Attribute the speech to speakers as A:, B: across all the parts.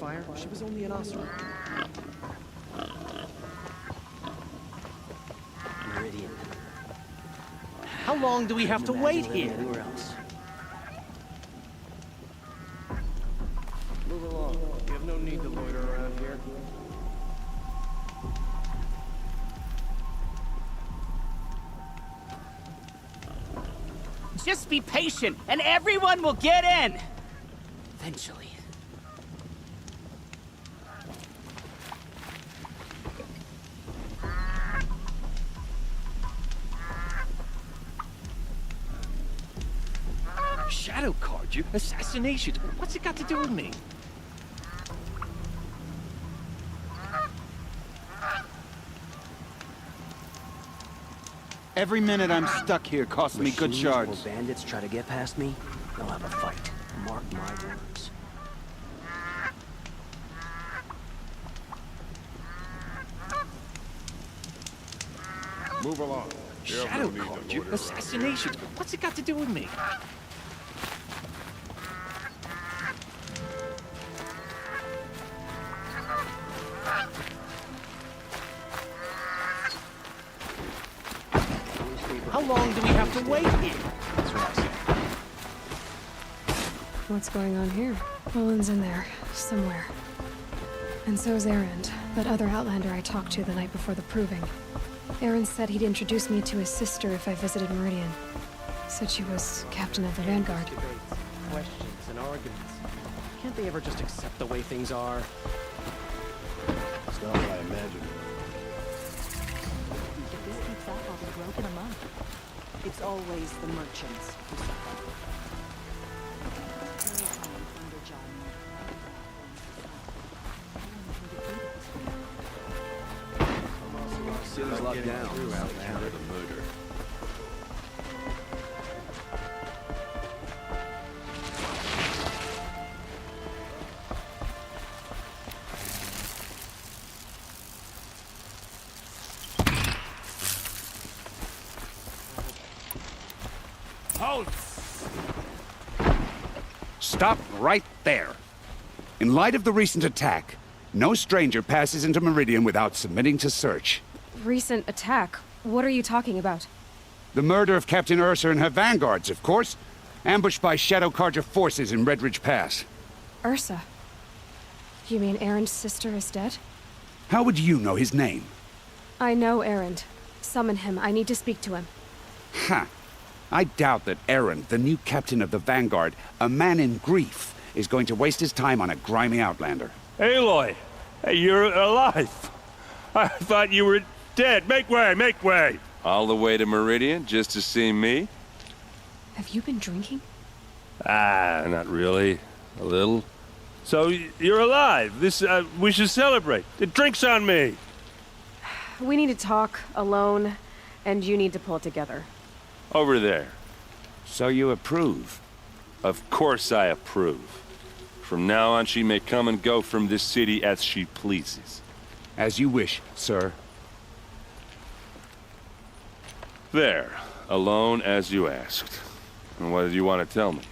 A: Empire, she was only an osprey.
B: Meridian.
A: How long do we have to wait here?
B: Anywhere else.
A: Move along. You have no need to loiter around here.
C: Just be patient, and everyone will get in! Eventually.
A: Shadow card you? Assassination? What's it got to do with me?
D: Every minute I'm stuck here costs me good
B: Machines
D: shards.
B: or bandits try to get past me, they'll have a fight. Mark my words.
E: Move along.
A: Shadow card you? Assassination? What's it got to do with me? How long do we have to wait here?
F: What's going on here? Roland's in there, somewhere. And so's Erend, that other Outlander I talked to the night before the proving. Erend said he'd introduce me to his sister if I visited Meridian. Said she was captain of the Vanguard.
A: Debates, questions, and arguments. Can't they ever just accept the way things are?
E: It's not what I imagined.
G: If this keeps up, I'll be broke in a month. It's always the merchants who suffer.
E: City's locked down. Counter the murder.
H: Halt! Stop right there. In light of the recent attack, no stranger passes into Meridian without submitting to search.
F: Recent attack? What are you talking about?
H: The murder of Captain Ursa and her vanguards, of course. Ambushed by Shadow Carja forces in Red Ridge Pass.
F: Ursa? You mean Erend's sister is dead?
H: How would you know his name?
F: I know Erend. Summon him. I need to speak to him.
H: Ha! I doubt that Erend, the new captain of the Vanguard, a man in grief, is going to waste his time on a grimy outlander.
I: Aloy! Hey, you're alive! I thought you were dead. Make way, make way!
J: All the way to Meridian just to see me?
F: Have you been drinking?
I: Ah, not really. A little. So, you're alive. This, we should celebrate. The drink's on me!
F: We need to talk, alone, and you need to pull it together.
J: Over there.
H: So you approve?
J: Of course I approve. From now on, she may come and go from this city as she pleases.
H: As you wish, sir.
J: There. Alone as you asked. And what did you want to tell me?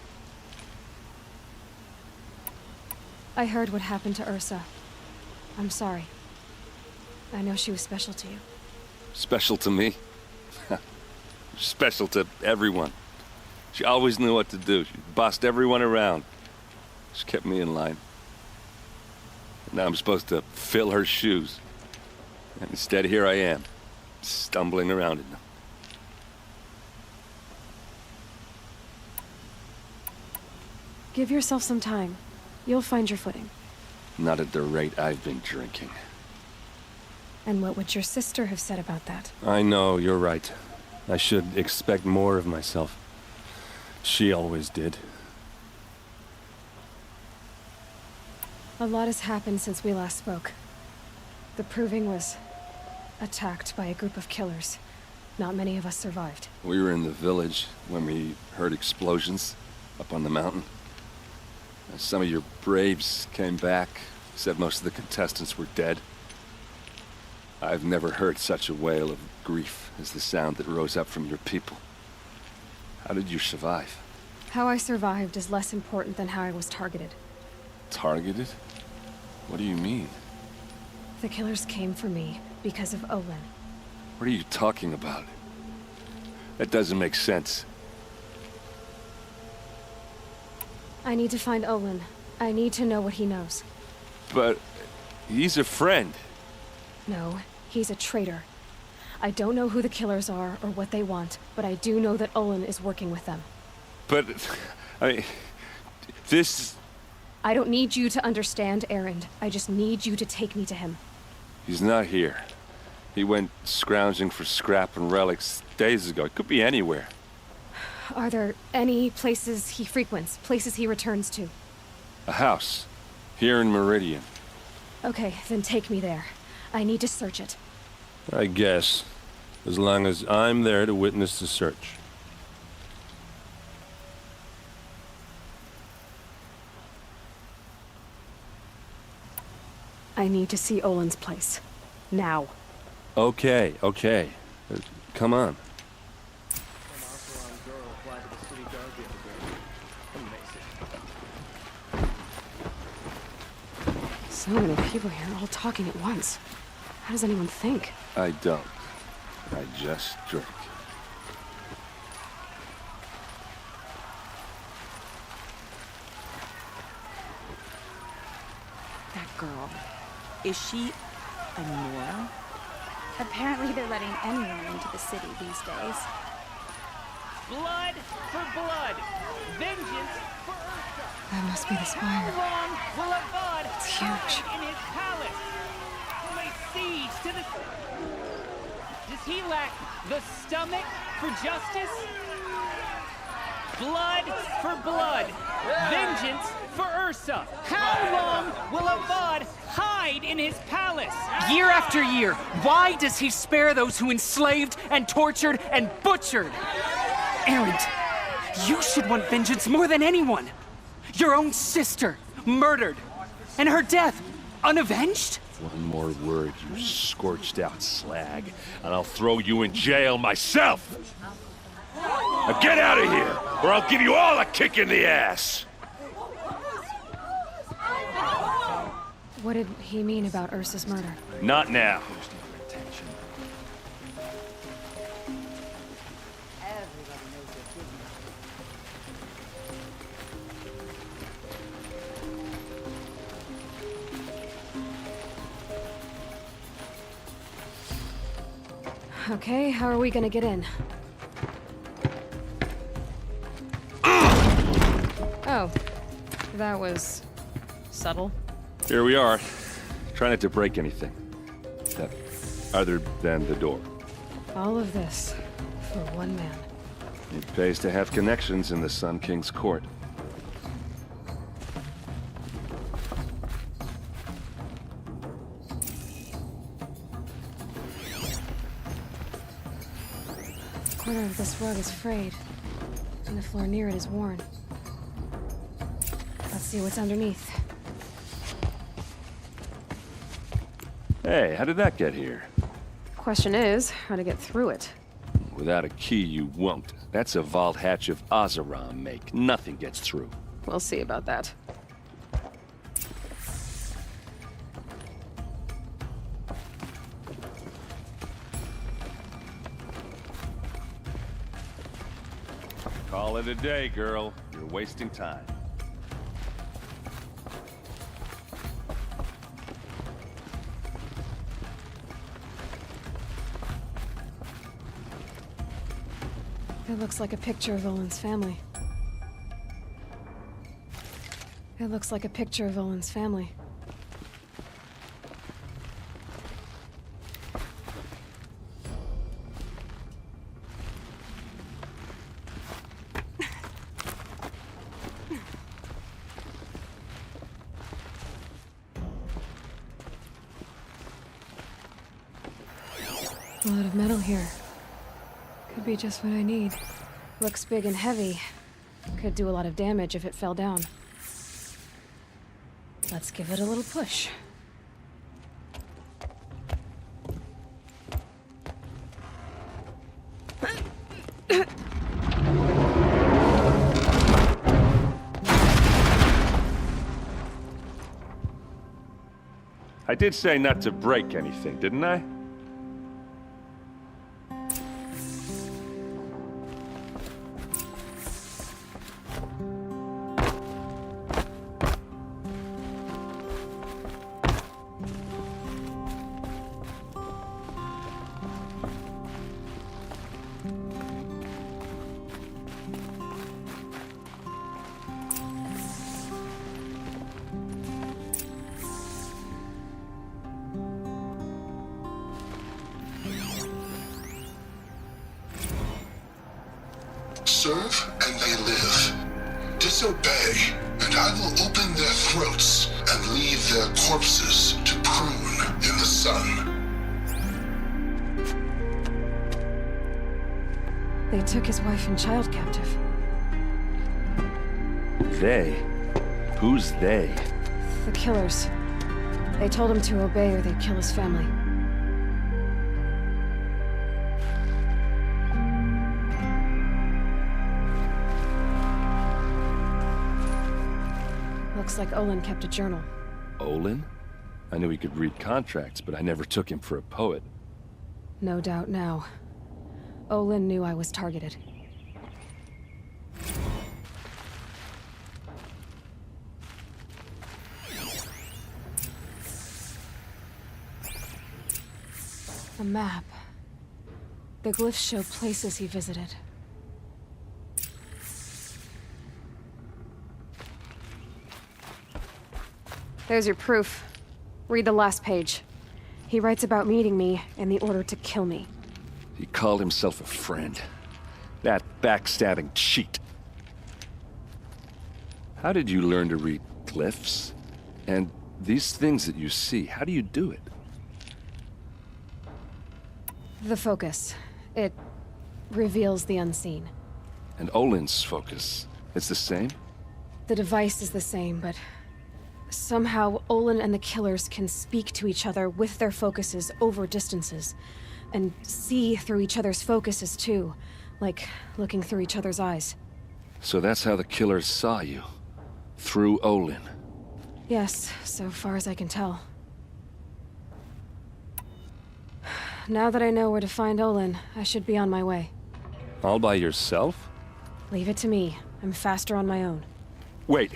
F: I heard what happened to Ursa. I'm sorry. I know she was special to you.
J: Special to me? Special to everyone. She always knew what to do. She bossed everyone around. She kept me in line. Now I'm supposed to fill her shoes. And instead, here I am, stumbling around in them.
F: Give yourself some time. You'll find your footing.
J: Not at the rate I've been drinking.
F: And what would your sister have said about that?
I: I know, you're right. I should expect more of myself. She always did.
F: A lot has happened since we last spoke. The Proving was attacked by a group of killers. Not many of us survived.
J: We were in the village when we heard explosions up on the mountain. Some of your braves came back, said most of the contestants were dead. I've never heard such a wail of grief as the sound that rose up from your people. How did you survive?
F: How I survived is less important than how I was targeted.
J: Targeted? What do you mean?
F: The killers came for me because of Olin.
J: What are you talking about? That doesn't make sense.
F: I need to find Olin. I need to know what he knows.
J: But he's a friend.
F: No, he's a traitor. I don't know who the killers are or what they want, but I do know that Olin is working with them.
J: But, I mean, this...
F: I don't need you to understand, Erend. I just need you to take me to him.
J: He's not here. He went scrounging for scrap and relics days ago. It could be anywhere.
F: Are there any places he frequents, places he returns to?
J: A house. Here in Meridian.
F: Okay, then take me there. I need to search it.
I: I guess. As long as I'm there to witness the search.
F: I need to see Olin's place. Now.
I: Okay. Come on.
F: So many people here, all talking at once. How does anyone think?
J: I don't. I just drink.
G: That girl. Is she a Nora?
K: Apparently they're letting anyone into the city these days.
C: Blood for blood. Vengeance for Ursa.
F: That must be the spire.
C: How long will Avad
F: It's huge.
C: hide in his palace? Lay siege to the... Does he lack the stomach for justice? Blood for blood. Vengeance for Ursa. How long will Avad hide in his palace?
L: Year after year, why does he spare those who enslaved and tortured and butchered? Erend, you should want vengeance more than anyone. Your own sister, murdered, and her death, unavenged?
I: One more word, you scorched out slag, and I'll throw you in jail myself! Now get out of here, or I'll give you all a kick in the ass!
F: What did he mean about Ursa's murder?
I: Not now.
F: Okay, how are we gonna get in? Oh, that was subtle.
J: Here we are. Try not to break anything. Other than the door.
F: All of this for one man.
J: It pays to have connections in the Sun King's court.
F: The corner of this rug is frayed, and the floor near it is worn. Let's see what's underneath.
J: Hey, how did that get here?
F: Question is, how to get through it.
J: Without a key, you won't. That's a vault hatch of Ozeram make. Nothing gets through.
F: We'll see about that.
J: Call it a day, girl. You're wasting time.
F: It looks like a picture of Olin's family. It looks like a picture of Olin's family. A lot of metal here. Could be just what I need. Looks big and heavy. Could do a lot of damage if it fell down. Let's give it a little push.
I: I did say not to break anything, didn't I?
M: Serve and they live. Disobey, and I will open their throats and leave their corpses to prune in the sun.
F: They took his wife and child captive.
I: They? Who's they?
F: The killers. They told him to obey or they'd kill his family. Looks like Olin kept a journal.
J: Olin? I knew he could read contracts, but I never took him for a poet.
F: No doubt now. Olin knew I was targeted. A map. The glyphs show places he visited. There's your proof. Read the last page. He writes about meeting me and the order to kill me.
J: He called himself a friend. That backstabbing cheat. How did you learn to read glyphs? And these things that you see, how do you do it?
F: The focus. It reveals the unseen.
J: And Olin's focus, it's the same?
F: The device is the same, but somehow Olin and the killers can speak to each other with their focuses over distances. And see through each other's focuses too, like looking through each other's eyes.
J: So that's how the killers saw you? Through Olin?
F: Yes, so far as I can tell. Now that I know where to find Olin, I should be on my way.
J: All by yourself?
F: Leave it to me. I'm faster on my own.
J: Wait.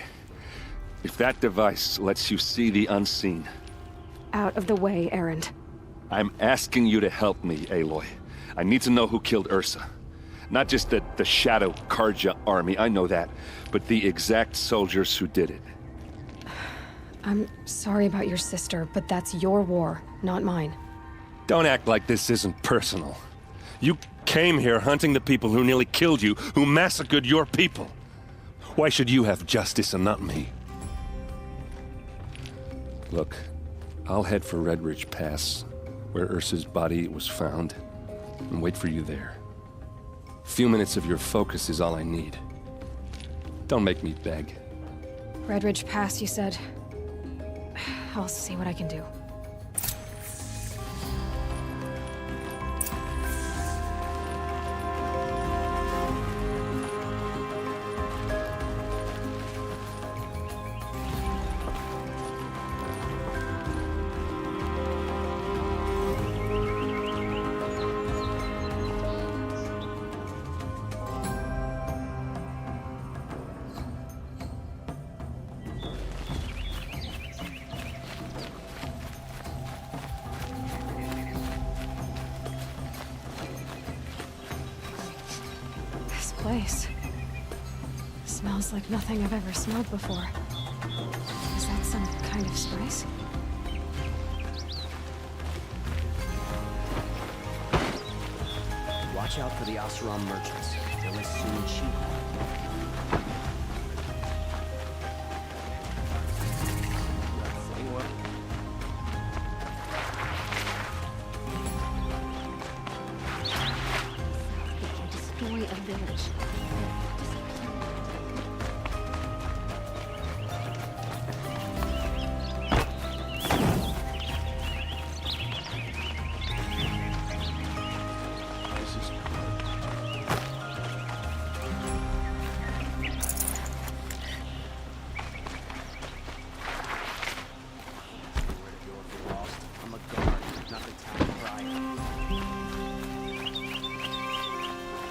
J: If that device lets you see the unseen...
F: Out of the way, Erend.
J: I'm asking you to help me, Aloy. I need to know who killed Ursa. Not just the Shadow Karja army, I know that, but the exact soldiers who did it.
F: I'm sorry about your sister, but that's your war, not mine.
J: Don't act like this isn't personal. You came here hunting the people who nearly killed you, who massacred your people. Why should you have justice and not me? Look, I'll head for Red Ridge Pass, where Ursa's body was found, and wait for you there. A few minutes of your focus is all I need. Don't make me beg.
F: Red Ridge Pass, you said? I'll see what I can do. Place. Smells like nothing I've ever smelled before. Is that some kind of spice?
B: Watch out for the Oseram merchants. They'll as soon cheat.
K: Destroy a village.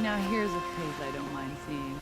N: Now here's a face I don't mind seeing.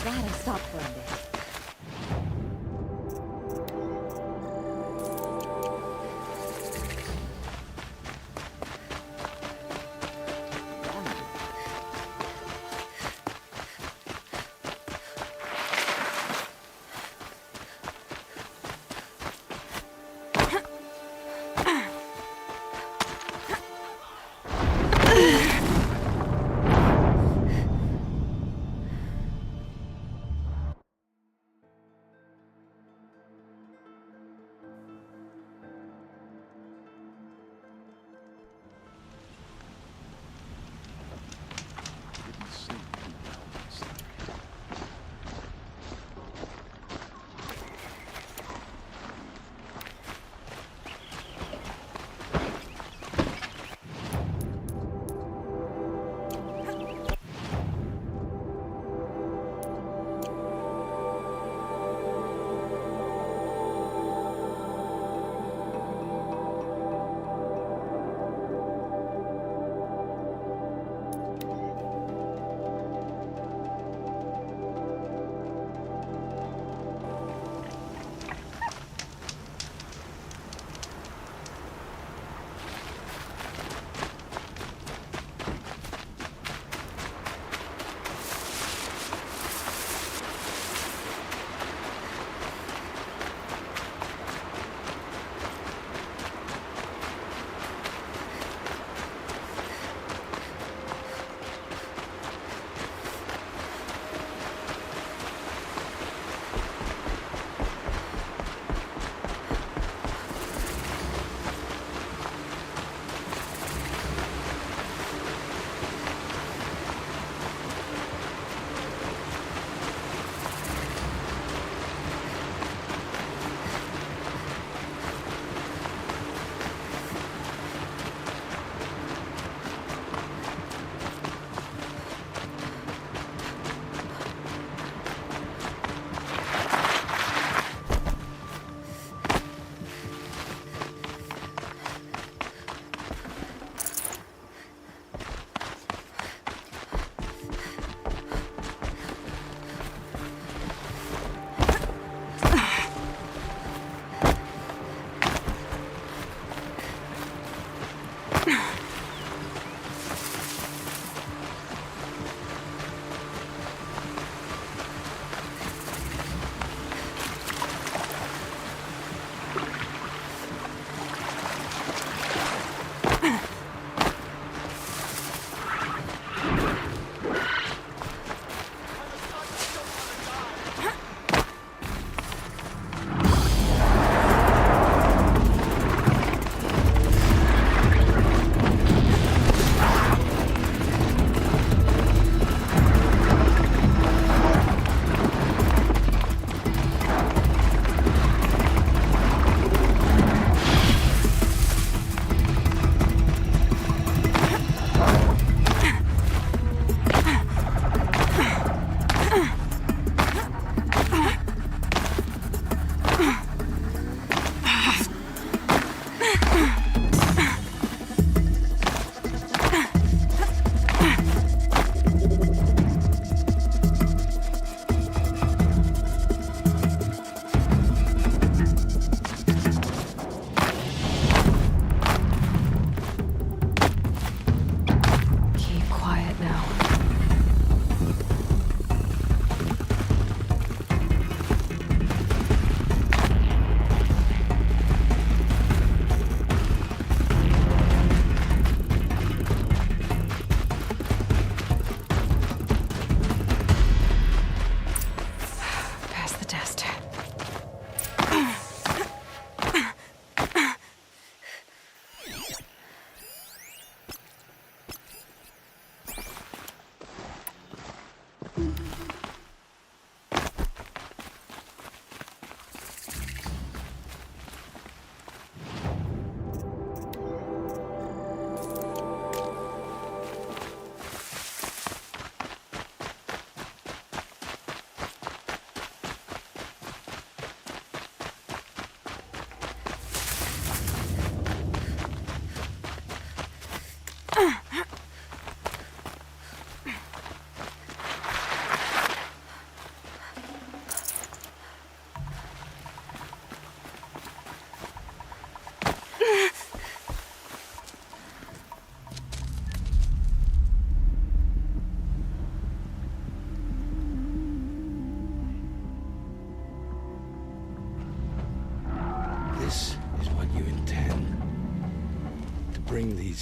G: Gotta stop for a bit.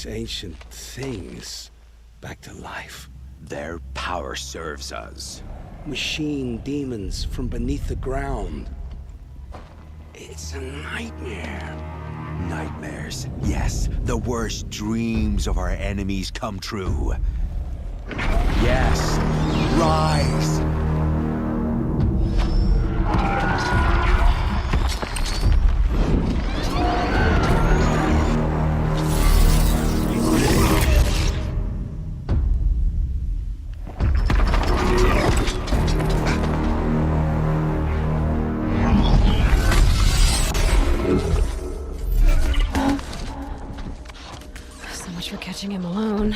B: these ancient things back to life.
O: Their power serves us.
B: Machine demons from beneath the ground. It's a nightmare.
O: Nightmares. Yes, the worst dreams of our enemies come true. Yes, rise!
F: For catching him alone.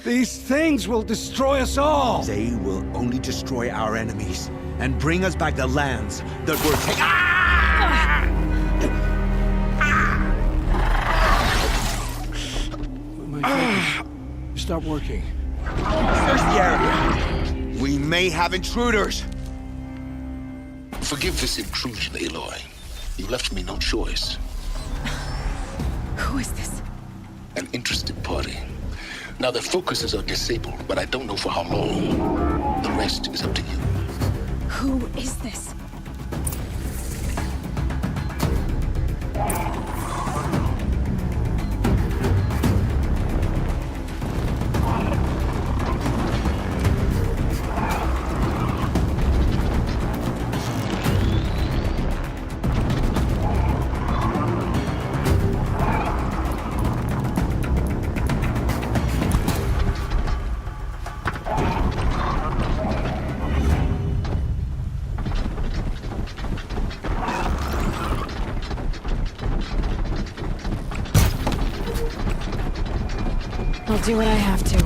B: These things will destroy us all!
O: They will only destroy our enemies and bring us back the lands that were taken.
B: My focus. Stop working.
O: Search the area. We may have intruders.
M: Forgive this intrusion, Aloy. You left me no choice.
F: Who is this?
M: An interested party. Now their focuses are disabled, but I don't know for how long. The rest is up to you.
F: Who is this? I'll do what I have to.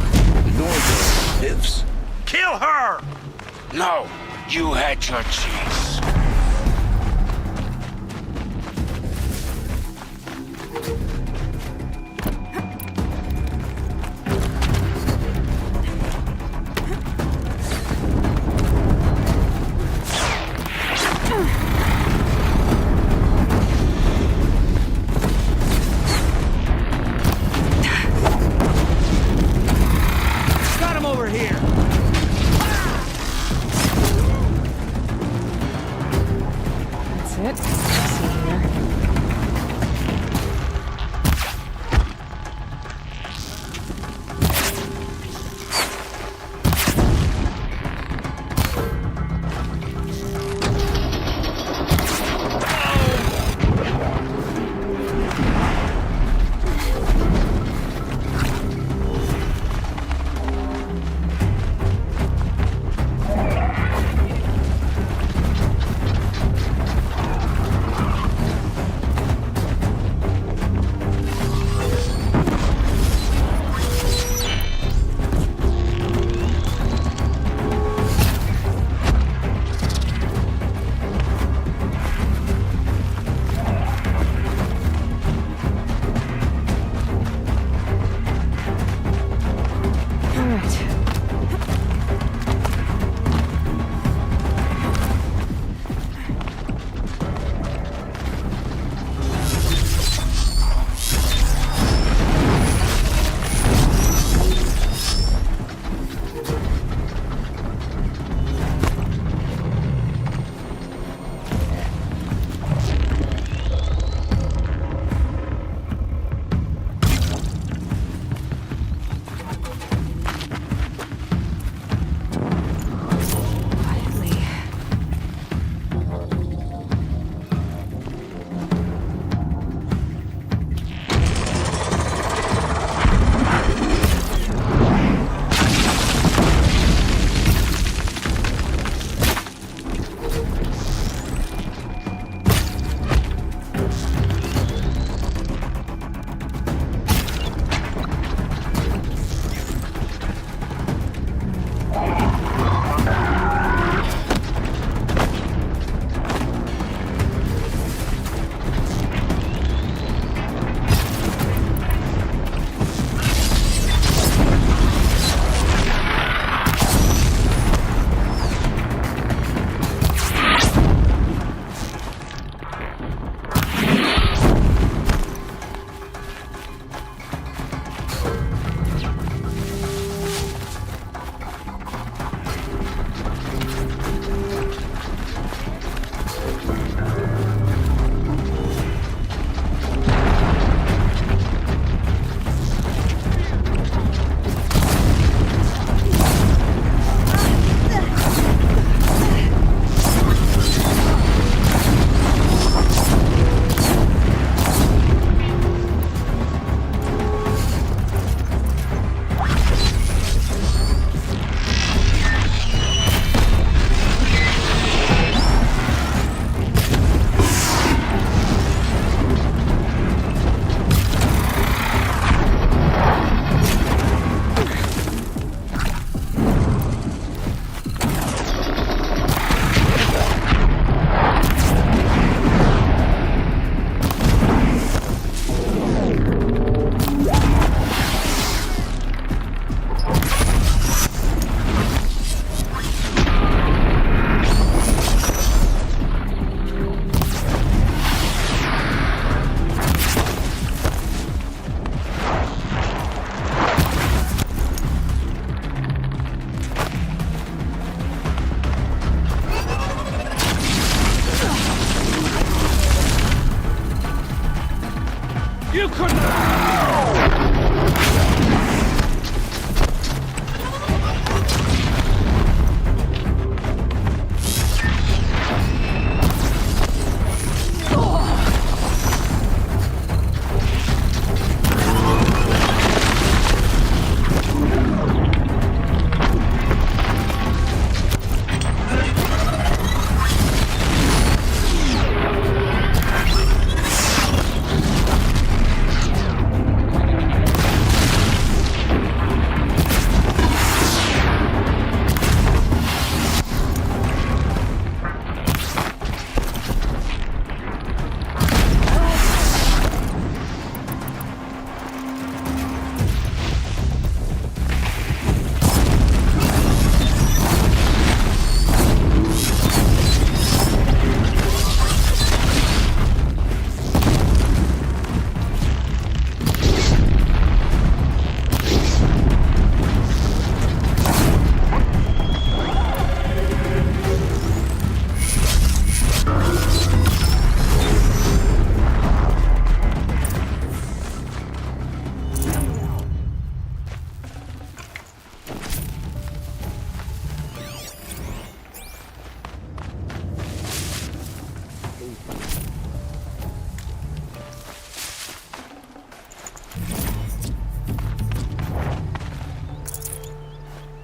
H: Northern lives.
O: Kill her!
H: No, you had your chance.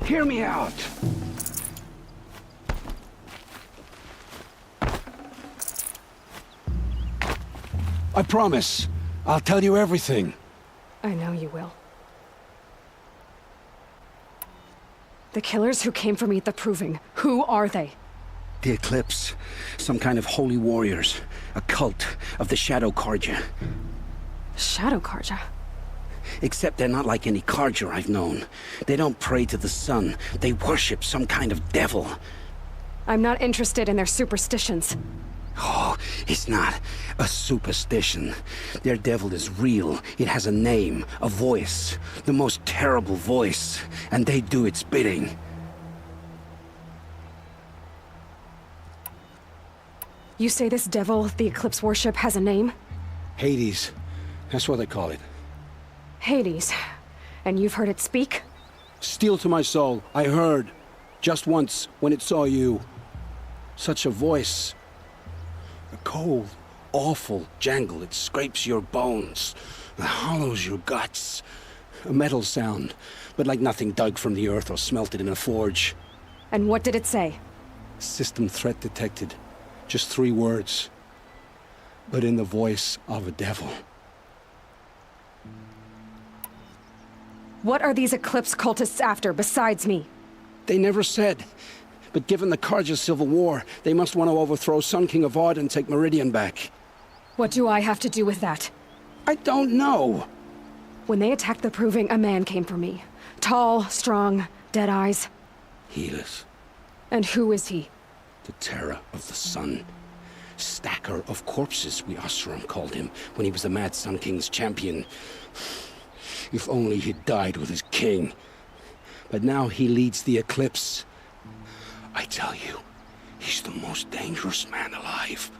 H: Hear me out.
O: I promise. I'll tell you everything.
F: I know you will. The killers who came for me at the Proving, who are they?
B: The Eclipse. Some kind of holy warriors. A cult of the Shadow Carja.
F: Shadow Carja?
B: Except they're not like any Carja I've known. They don't pray to the sun. They worship some kind of devil.
F: I'm not interested in their superstitions.
B: Oh, it's not a superstition. Their devil is real. It has a name, a voice. The most terrible voice. And they do its bidding.
F: You say this devil the Eclipse worship has a name?
O: Hades. That's what they call it.
F: Hades. And you've heard it speak?
O: Steel to my soul. I heard. Just once, when it saw you. Such a voice. A cold, awful jangle. It scrapes your bones. It hollows your guts. A metal sound, but like nothing dug from the earth or smelted in a forge.
F: And what did it say?
O: System threat detected. Just 3 words. But in the voice of a devil.
F: What are these Eclipse cultists after, besides me?
O: They never said. But given the Carja civil war, they must want to overthrow Sun King of Odd and take Meridian back.
F: What do I have to do with that?
O: I don't know.
F: When they attacked the Proving, a man came for me. Tall, strong, dead eyes.
B: Healers.
F: And who is he?
B: The terror of the sun. Stacker of corpses, we Oseram called him, when he was the Mad Sun King's champion. If only he'd died with his king. But now he leads the Eclipse. I tell you, he's the most dangerous man alive.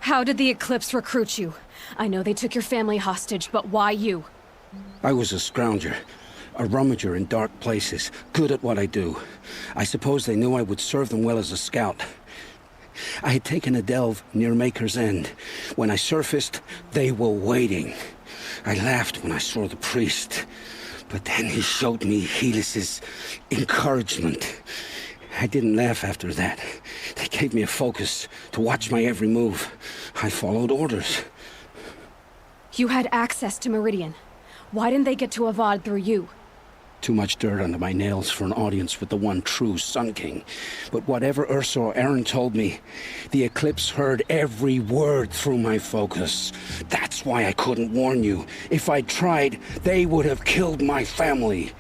F: How did the Eclipse recruit you? I know they took your family hostage, but why you?
B: I was a scrounger. A rummager in dark places, good at what I do. I suppose they knew I would serve them well as a scout. I had taken a delve near Maker's End. When I surfaced, they were waiting. I laughed when I saw the priest, but then he showed me Helis's encouragement. I didn't laugh after that. They gave me a focus to watch my every move. I followed orders.
F: You had access to Meridian. Why didn't they get to Avad through you?
B: Too much dirt under my nails for an audience with the one true Sun King. But whatever Ursa or Aaron told me, the Eclipse heard every word through my focus. That's why I couldn't warn you. If I'd tried, they would have killed my family.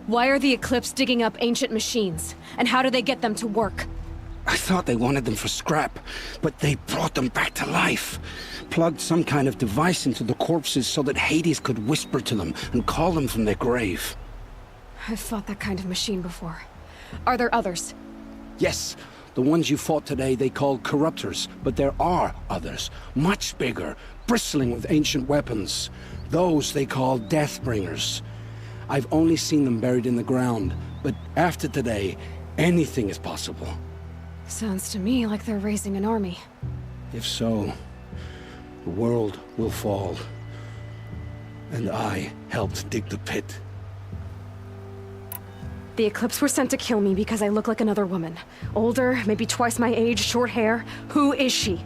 F: Why are the Eclipse digging up ancient machines? And how do they get them to work?
B: I thought they wanted them for scrap, but they brought them back to life. Plugged some kind of device into the corpses so that Hades could whisper to them and call them from their grave.
F: I've fought that kind of machine before. Are there others?
B: Yes, the ones you fought today they called corruptors, but there are others, much bigger, bristling with ancient weapons. Those they call Deathbringers. I've only seen them buried in the ground, but after today, anything is possible.
F: Sounds to me like they're raising an army.
B: If so, the world will fall. And I helped dig the pit.
F: The Eclipse were sent to kill me because I look like another woman. Older, maybe twice my age, short hair. Who is she?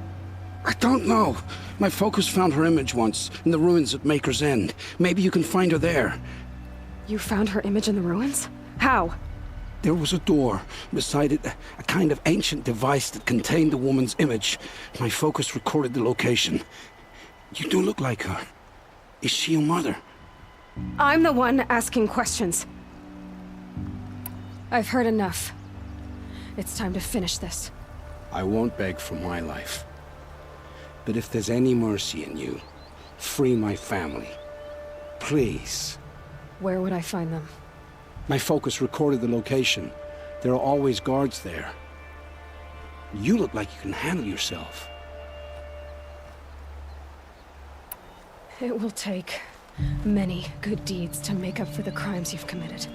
B: I don't know. My focus found her image once, in the ruins at Maker's End. Maybe you can find her there.
F: You found her image in the ruins? How?
B: There was a door. Beside it, a kind of ancient device that contained the woman's image. My focus recorded the location. You do look like her. Is she your mother?
F: I'm the one asking questions. I've heard enough. It's time to finish this.
B: I won't beg for my life. But if there's any mercy in you, free my family. Please.
F: Where would I find them?
B: My focus recorded the location. There are always guards there. You look like you can handle yourself.
F: It will take many good deeds to make up for the crimes you've committed.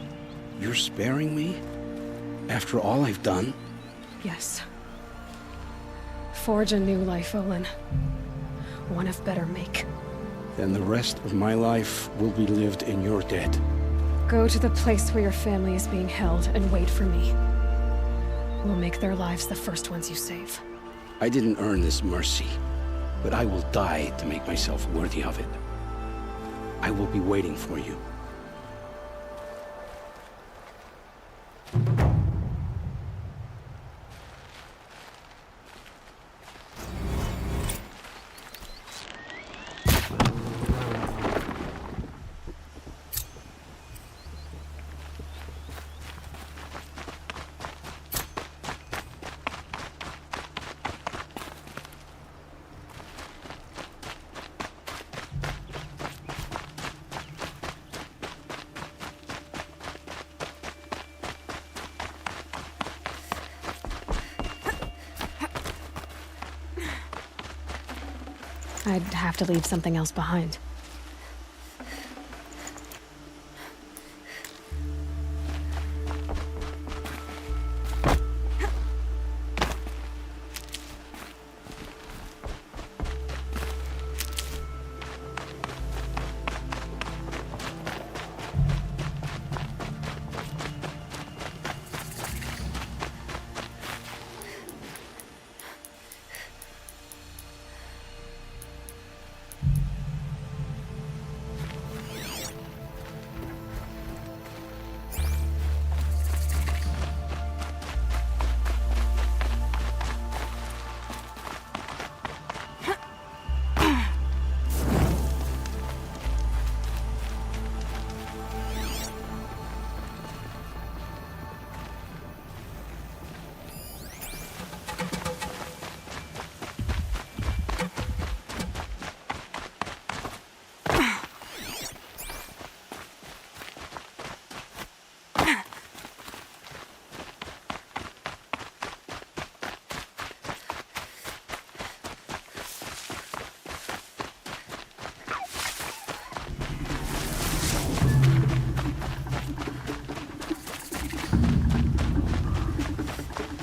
B: You're sparing me? After all I've done?
F: Yes. Forge a new life, Olin. One of better make.
O: then the rest of my life will be lived in your debt.
F: Go to the place where your family is being held and wait for me. We'll make their lives the first ones you save.
O: I didn't earn this mercy, but I will die to make myself worthy of it. I will be waiting for you.
F: I'd have to leave something else behind.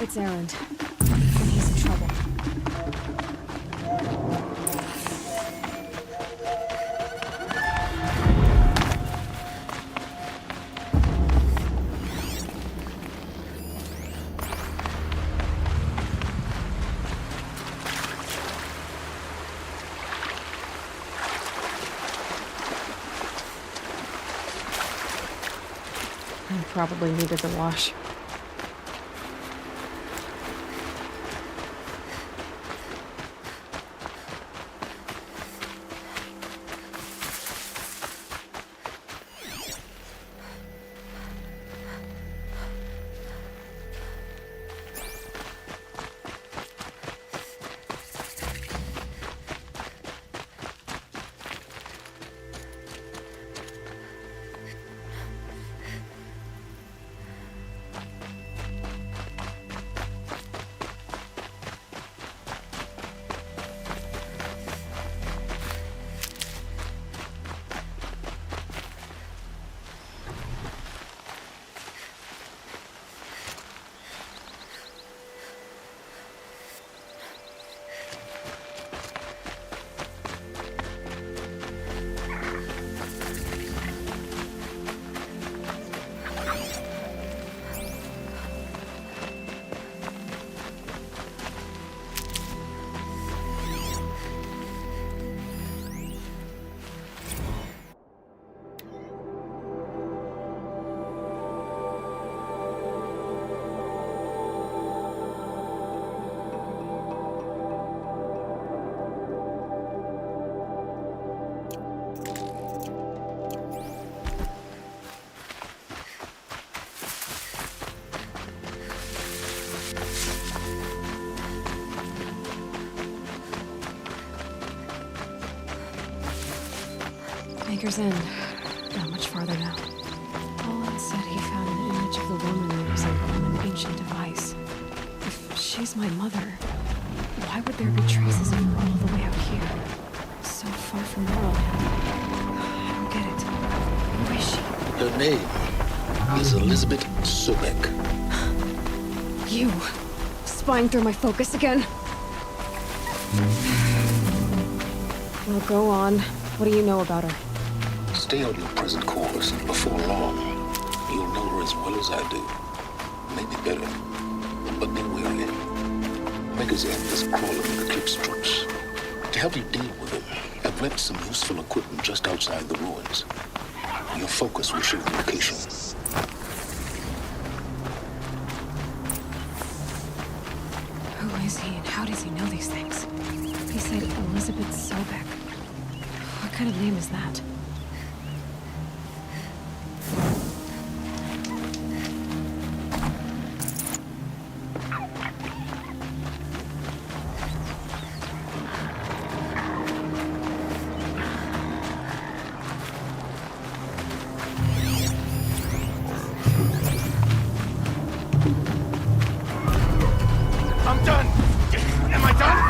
F: It's Erend, and he's in trouble. I probably needed the wash. Maker's End. Not much farther now. Olin said he found an image of the woman using an ancient device. If she's my mother, why would there be traces of her all the way out here? So far from Whirlwind. I don't get it. Who is she?
M: Her name is Elizabeth Sobek.
F: You! Spying through my focus again? Well, go on. What do you know about her?
M: Stay on your present course, and before long, you'll know her as well as I do. Maybe better. But be wary. Maker's End is crawling eclipse troops. To help you deal with them, I've left some useful equipment just outside the ruins. Your focus will show the location.
F: Who is he and how does he know these things? He said Elizabeth Sobek. What kind of name is that?
I: I'm done! Am I done?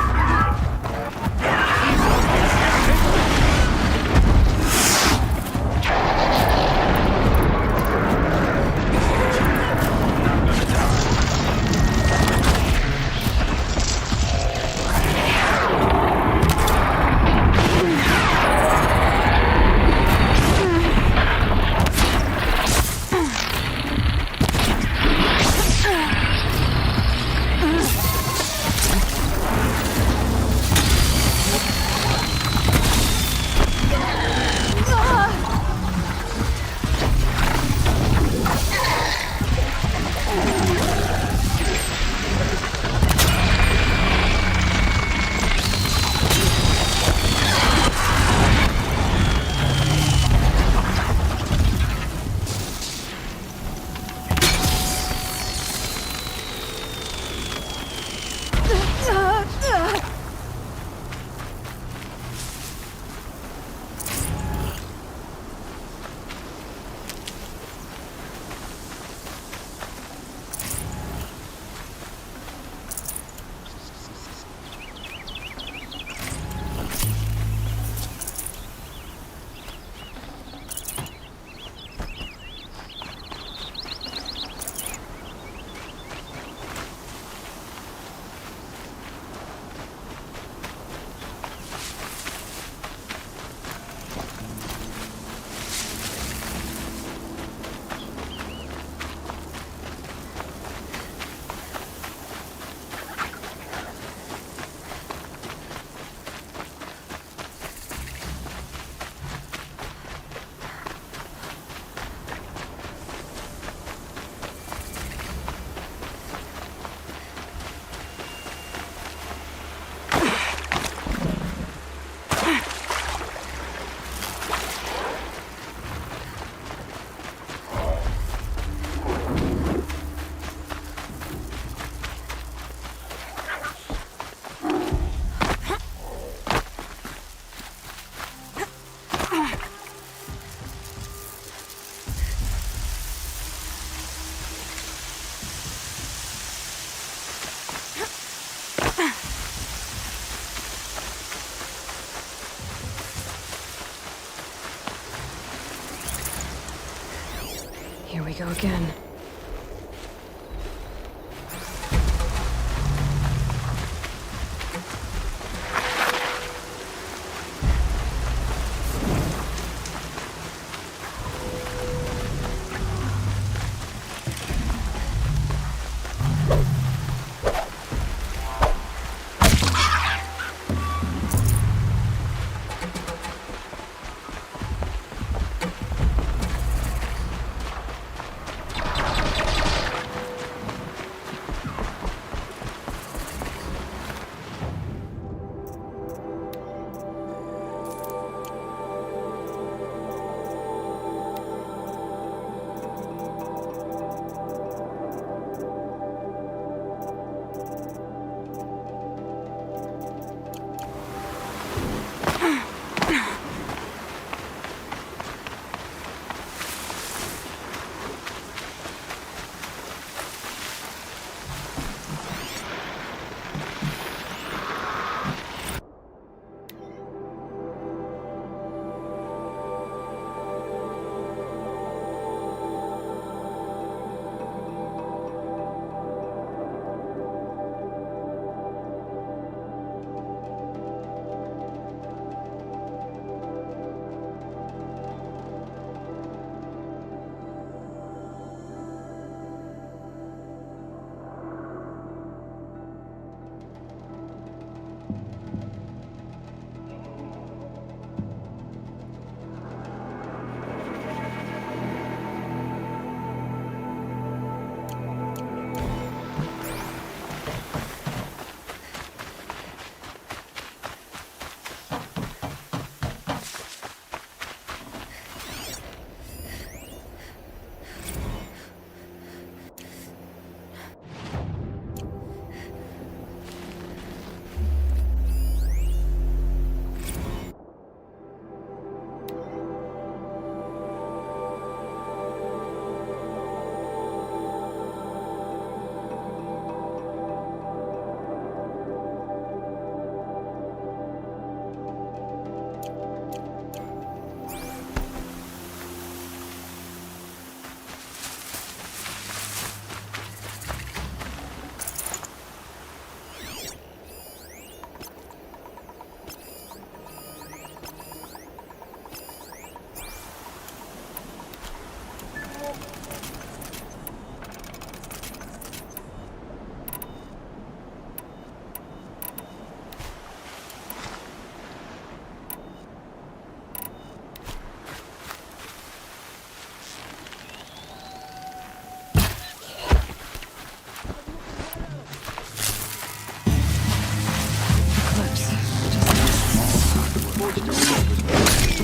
F: Here we go again.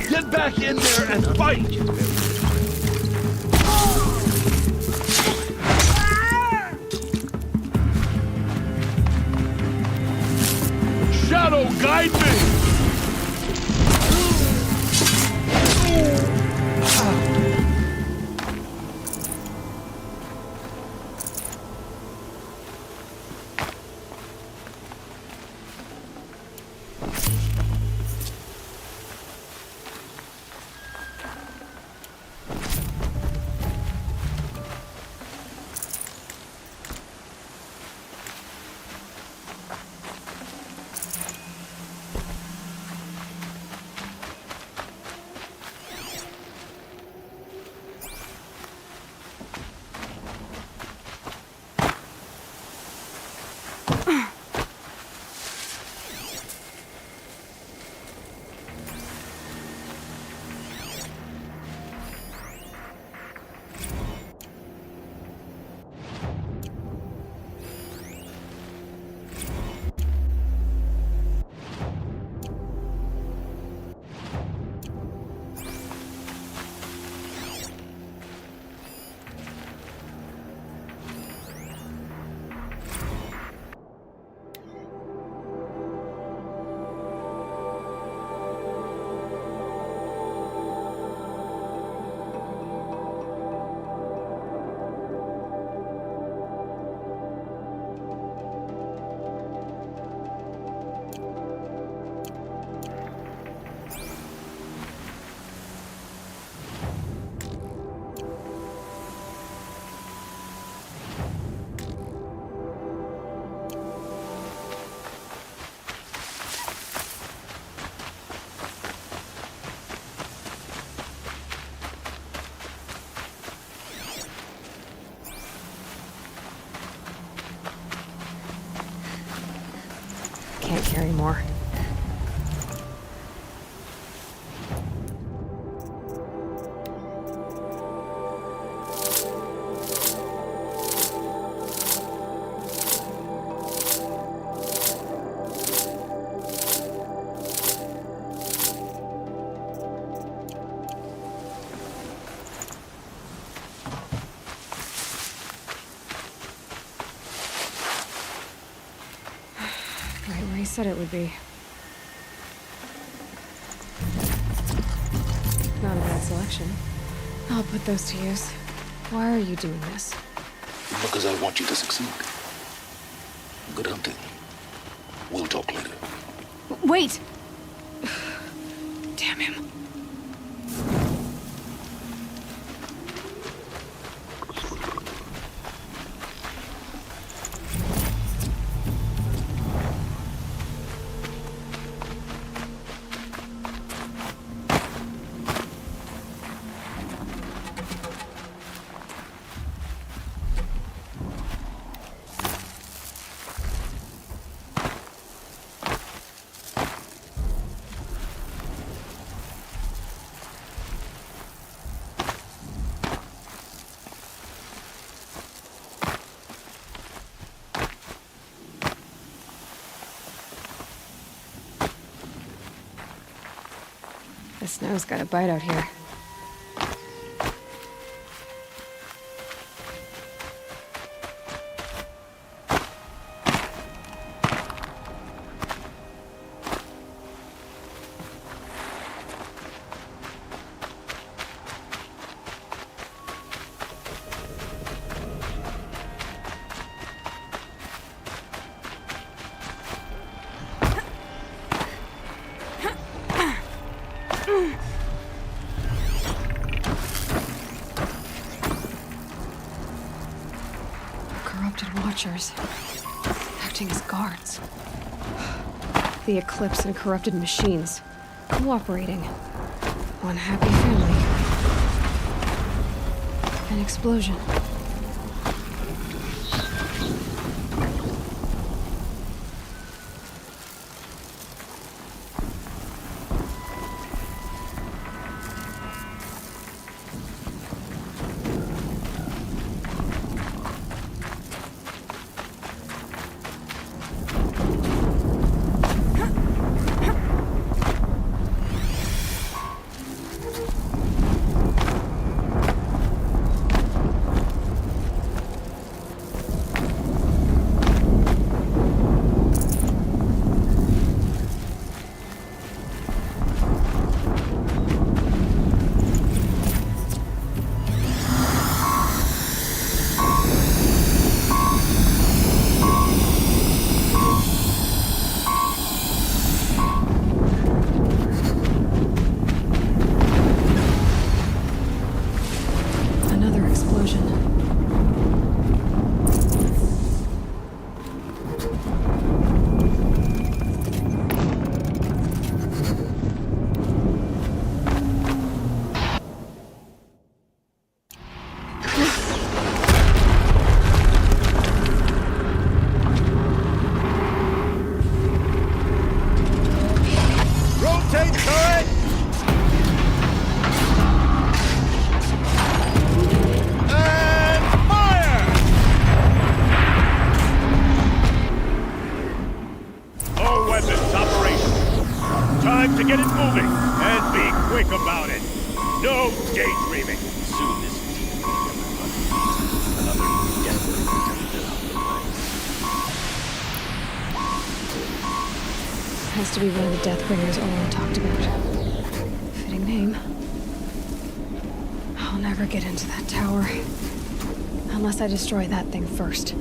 I: Get back in there and fight! Shadow, guide me!
F: Can't carry more. Said it would be. Not a bad selection. I'll put those to use. Why are you doing this?
M: Because I want you to succeed. Good hunting. We'll talk later.
F: Wait! Damn him. The snow's got a bite out here. Watchers, acting as guards. The Eclipse and corrupted machines, cooperating. One happy family. An explosion.
I: and be quick about it. No daydreaming. Soon this team will be another desperate attempt to help the place.
F: Has to be one of the Deathbringers Olin talked about. Fitting name. I'll never get into that tower. Unless I destroy that thing first.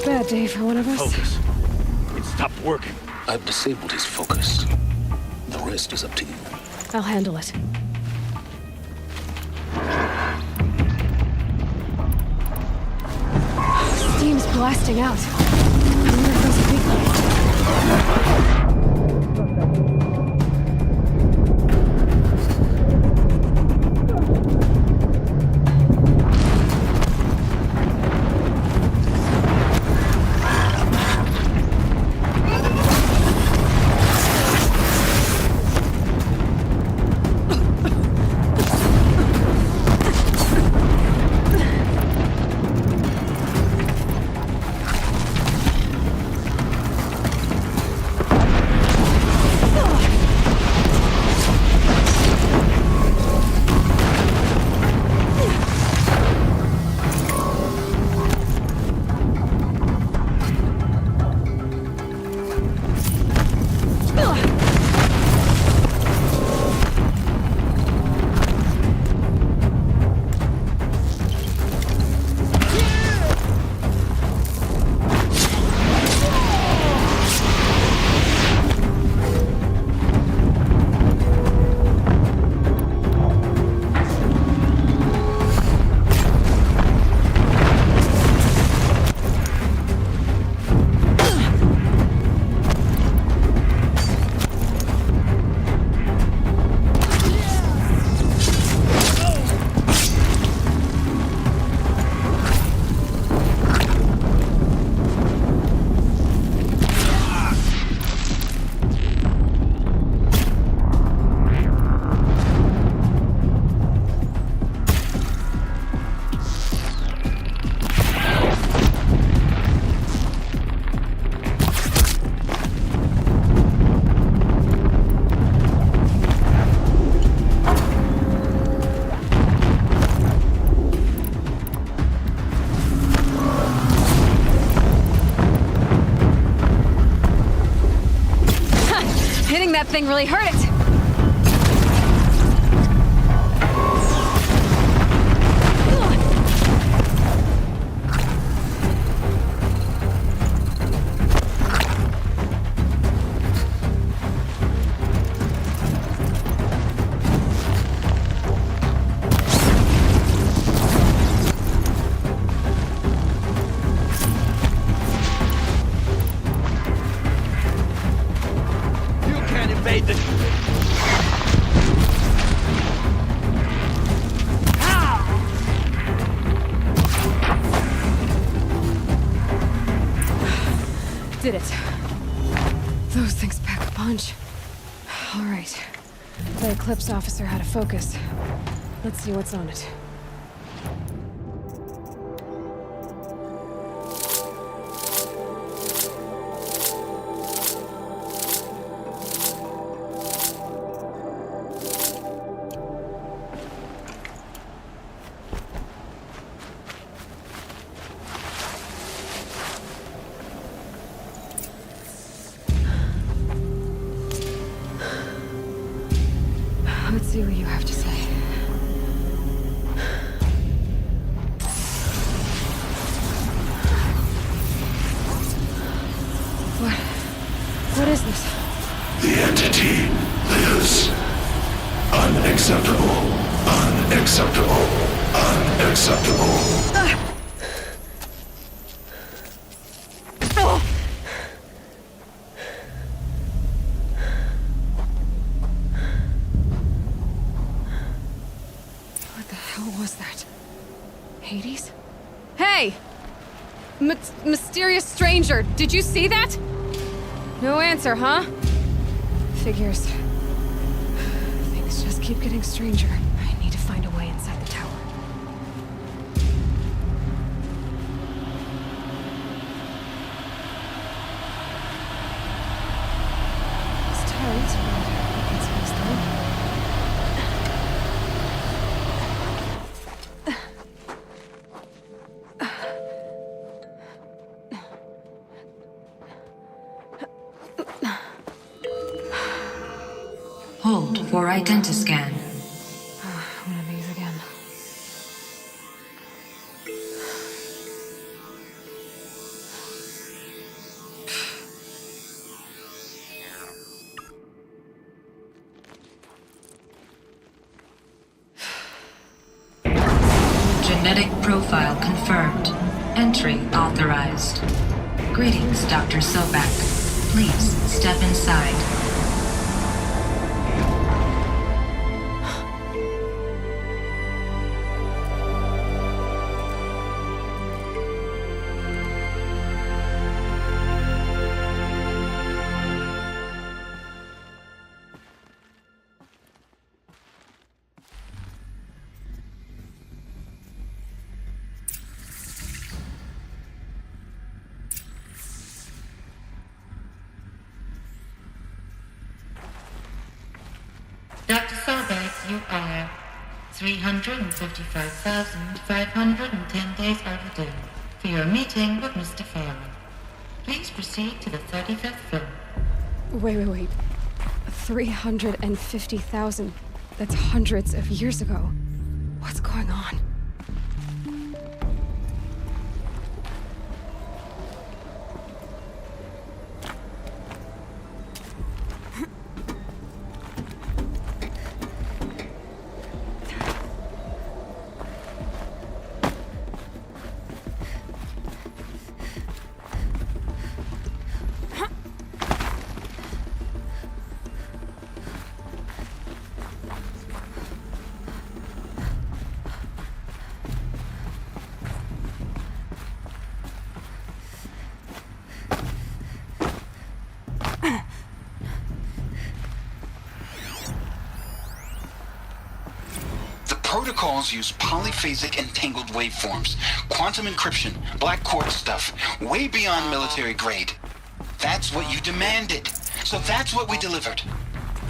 F: Bad day for one of us.
I: Focus. It stopped working.
M: I've disabled his focus. The rest is up to you.
F: I'll handle it. Steam's blasting out. I wonder if there's a weak link. That thing really hurt it. Did it. Those things pack a punch. All right. The Eclipse officer had a focus. Let's see what's on it. Let's see what you have to say. What is this?
P: The entity lives. Unacceptable. Unacceptable.
M: Unacceptable.
F: What the hell was that? Hades? Hey! Mysterious stranger, did you see that? No answer, huh? Figures. Things just keep getting stranger. I need to find a way inside the tower. It's tight, but I can squeeze through.
P: Hold for identiscan.
F: One of these again.
P: Genetic profile confirmed. Entry authorized. Greetings, Dr. Sobak. Please step inside.
Q: Dr. Sobek, you are 355,510 days overdue for your meeting with Mr. Farrell. Please proceed to the 35th floor.
F: Wait. 350,000. That's hundreds of years ago. What's going on?
R: Protocols use polyphasic entangled waveforms, quantum encryption, black quartz stuff, way beyond military grade. That's what you demanded, so that's what we delivered.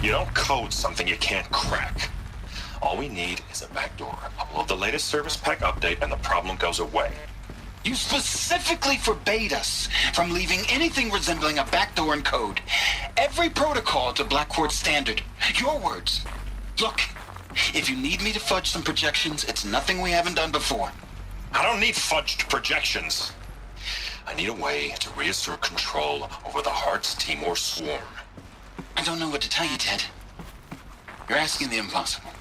S: You don't code something you can't crack. All we need is a backdoor. Upload the latest service pack update and the problem goes away.
R: You specifically forbade us from leaving anything resembling a backdoor in code. Every protocol to black quartz standard. Your words. Look. If you need me to fudge some projections, it's nothing we haven't done before.
S: I don't need fudged projections. I need a way to reassert control over the Heart's Timor swarm.
R: I don't know what to tell you, Ted. You're asking the impossible.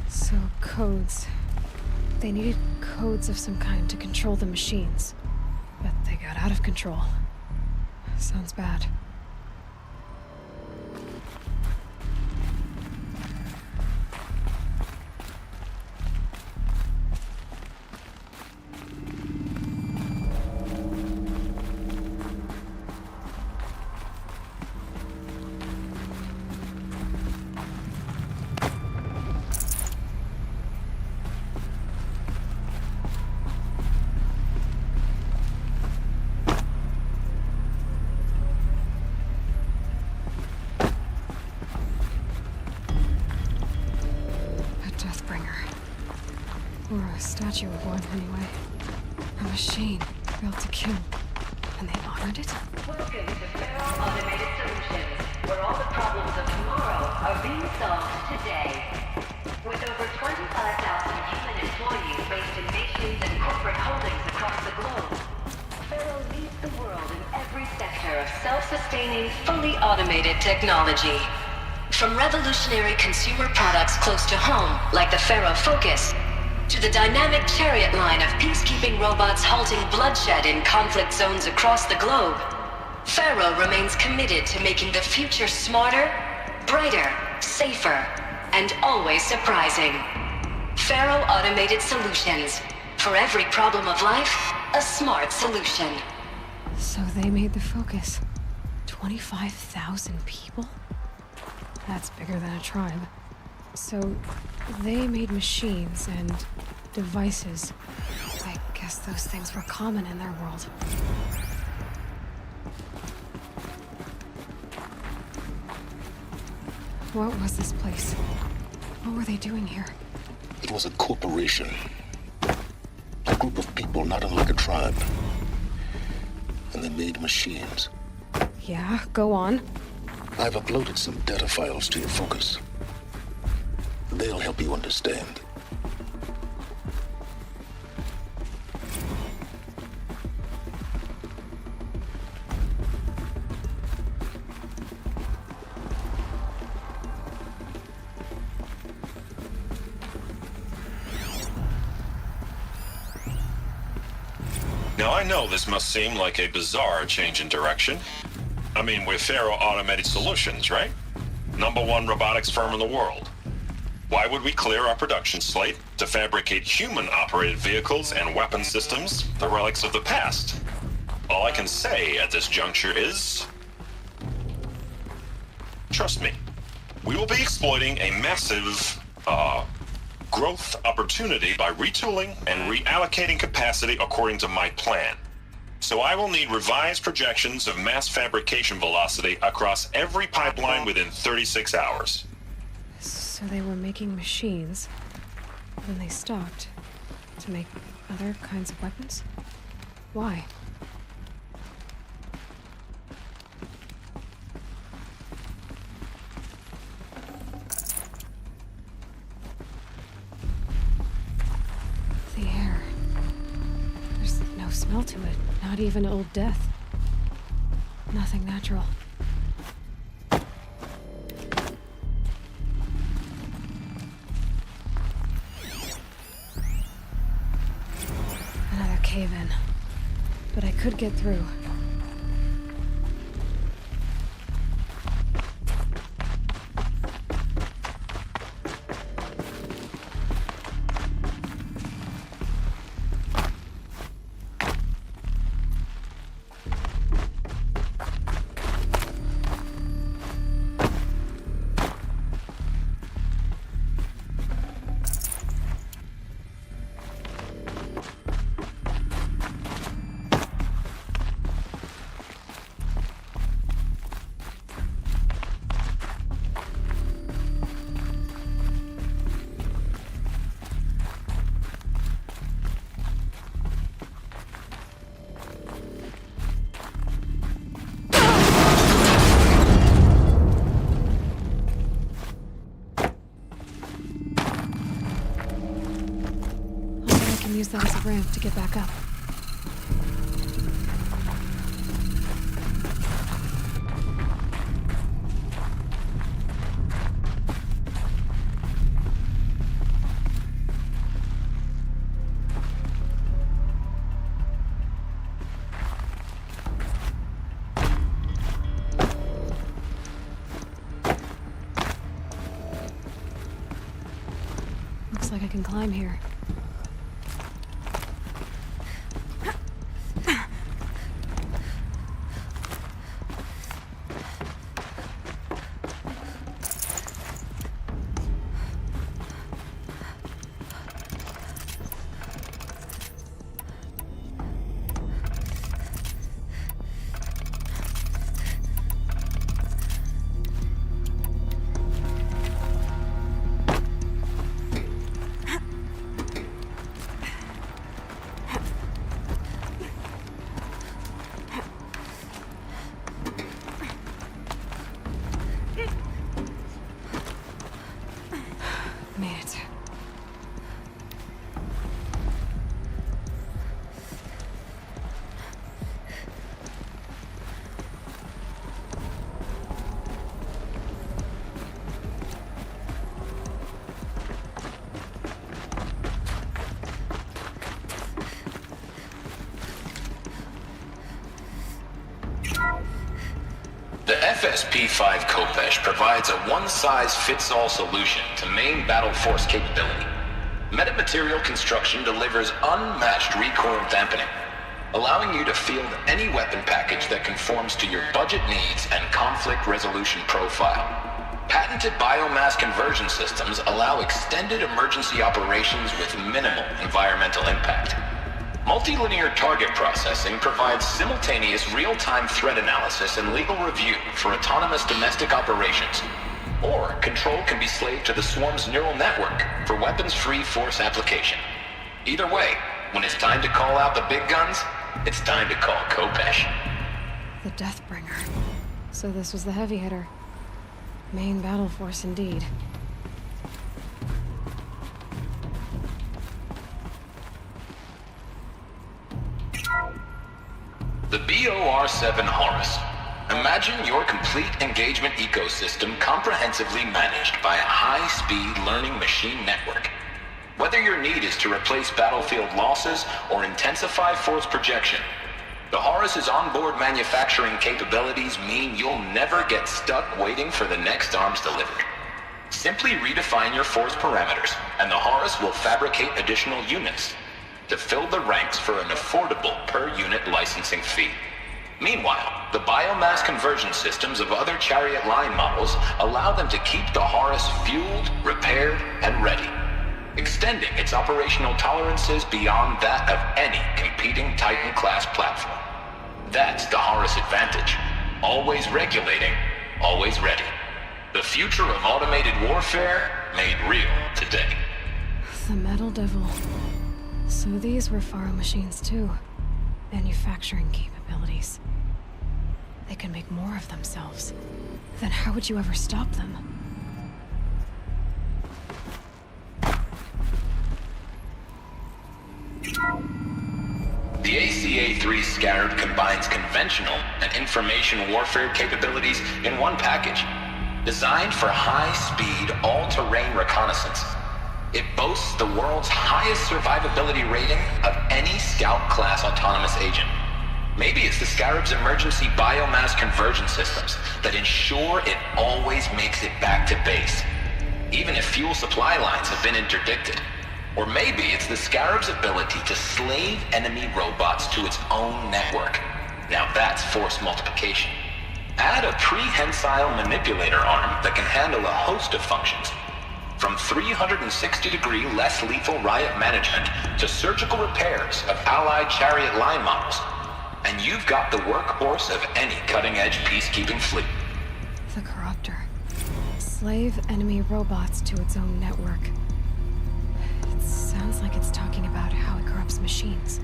F: So, codes. They needed codes of some kind to control the machines. But they got out of control. Sounds bad. Or a statue of one, anyway. A machine built to kill. And they honored it?
T: Welcome to Feral Automated Solutions, where all the problems of tomorrow are being solved today. With over 25,000 human employees based in nations and corporate holdings across the globe, Feral leads the world in every sector of self-sustaining, fully automated technology. From revolutionary consumer products close to home, like the Faro Focus, the dynamic chariot line of peacekeeping robots halting bloodshed in conflict zones across the globe, Pharaoh remains committed to making the future smarter, brighter, safer, and always surprising. Pharaoh Automated Solutions. For every problem of life, a smart solution.
F: So they made the focus. 25,000 people? That's bigger than a tribe. So they made machines and devices. I guess those things were common in their world. What was this place? What were they doing here?
M: It was a corporation. A group of people not unlike a tribe. And they made machines.
F: Yeah, go on.
M: I've uploaded some data files to your focus. They'll help you understand.
S: Now, I know this must seem like a bizarre change in direction. I mean, we're Pharaoh Automated Solutions, right? #1 robotics firm in the world. Why would we clear our production slate to fabricate human-operated vehicles and weapon systems, the relics of the past? All I can say at this juncture is... trust me, we will be exploiting a massive, growth opportunity by retooling and reallocating capacity according to my plan. So I will need revised projections of mass fabrication velocity across every pipeline within 36 hours.
F: So they were making machines, then they stopped to make other kinds of weapons? Why? The air. There's no smell to it, not even old death. Nothing natural. Another cave-in. But I could get through. Use that as a ramp to get back up. Looks like I can climb here.
R: FSP-5 Kopesh provides a one-size-fits-all solution to main battle force capability. Metamaterial construction delivers unmatched recoil dampening, allowing you to field any weapon package that conforms to your budget needs and conflict resolution profile. Patented biomass conversion systems allow extended emergency operations with minimal environmental impact. Multilinear target processing provides simultaneous real-time threat analysis and legal review for autonomous domestic operations. Or control can be slaved to the swarm's neural network for weapons-free force application. Either way, when it's time to call out the big guns, it's time to call Kopesh.
F: The Deathbringer. So this was the heavy hitter. Main battle force indeed.
R: The BOR-7 Horus. Imagine your complete engagement ecosystem comprehensively managed by a high-speed learning machine network. Whether your need is to replace battlefield losses or intensify force projection, the Horus's onboard manufacturing capabilities mean you'll never get stuck waiting for the next arms delivery. Simply redefine your force parameters, and the Horus will fabricate additional units to fill the ranks for an affordable per-unit licensing fee. Meanwhile, the biomass conversion systems of other Chariot line models allow them to keep the Horus fueled, repaired, and ready, extending its operational tolerances beyond that of any competing Titan-class platform. That's the Horus advantage. Always regulating, always ready. The future of automated warfare made real today.
F: The Metal Devil. So these were Faro machines too. Manufacturing capabilities. They can make more of themselves. Then how would you ever stop them?
R: The ACA-3 Scarab combines conventional and information warfare capabilities in one package. Designed for high-speed, all-terrain reconnaissance, it boasts the world's highest survivability rating of any Scout-class autonomous agent. Maybe it's the Scarab's emergency biomass conversion systems that ensure it always makes it back to base, even if fuel supply lines have been interdicted. Or maybe it's the Scarab's ability to slave enemy robots to its own network. Now that's force multiplication. Add a prehensile manipulator arm that can handle a host of functions, from 360-degree less lethal riot management to surgical repairs of allied Chariot line models, and you've got the workhorse of any cutting-edge peacekeeping fleet.
F: The Corruptor. Slave enemy robots to its own network. It sounds like it's talking about how it corrupts machines.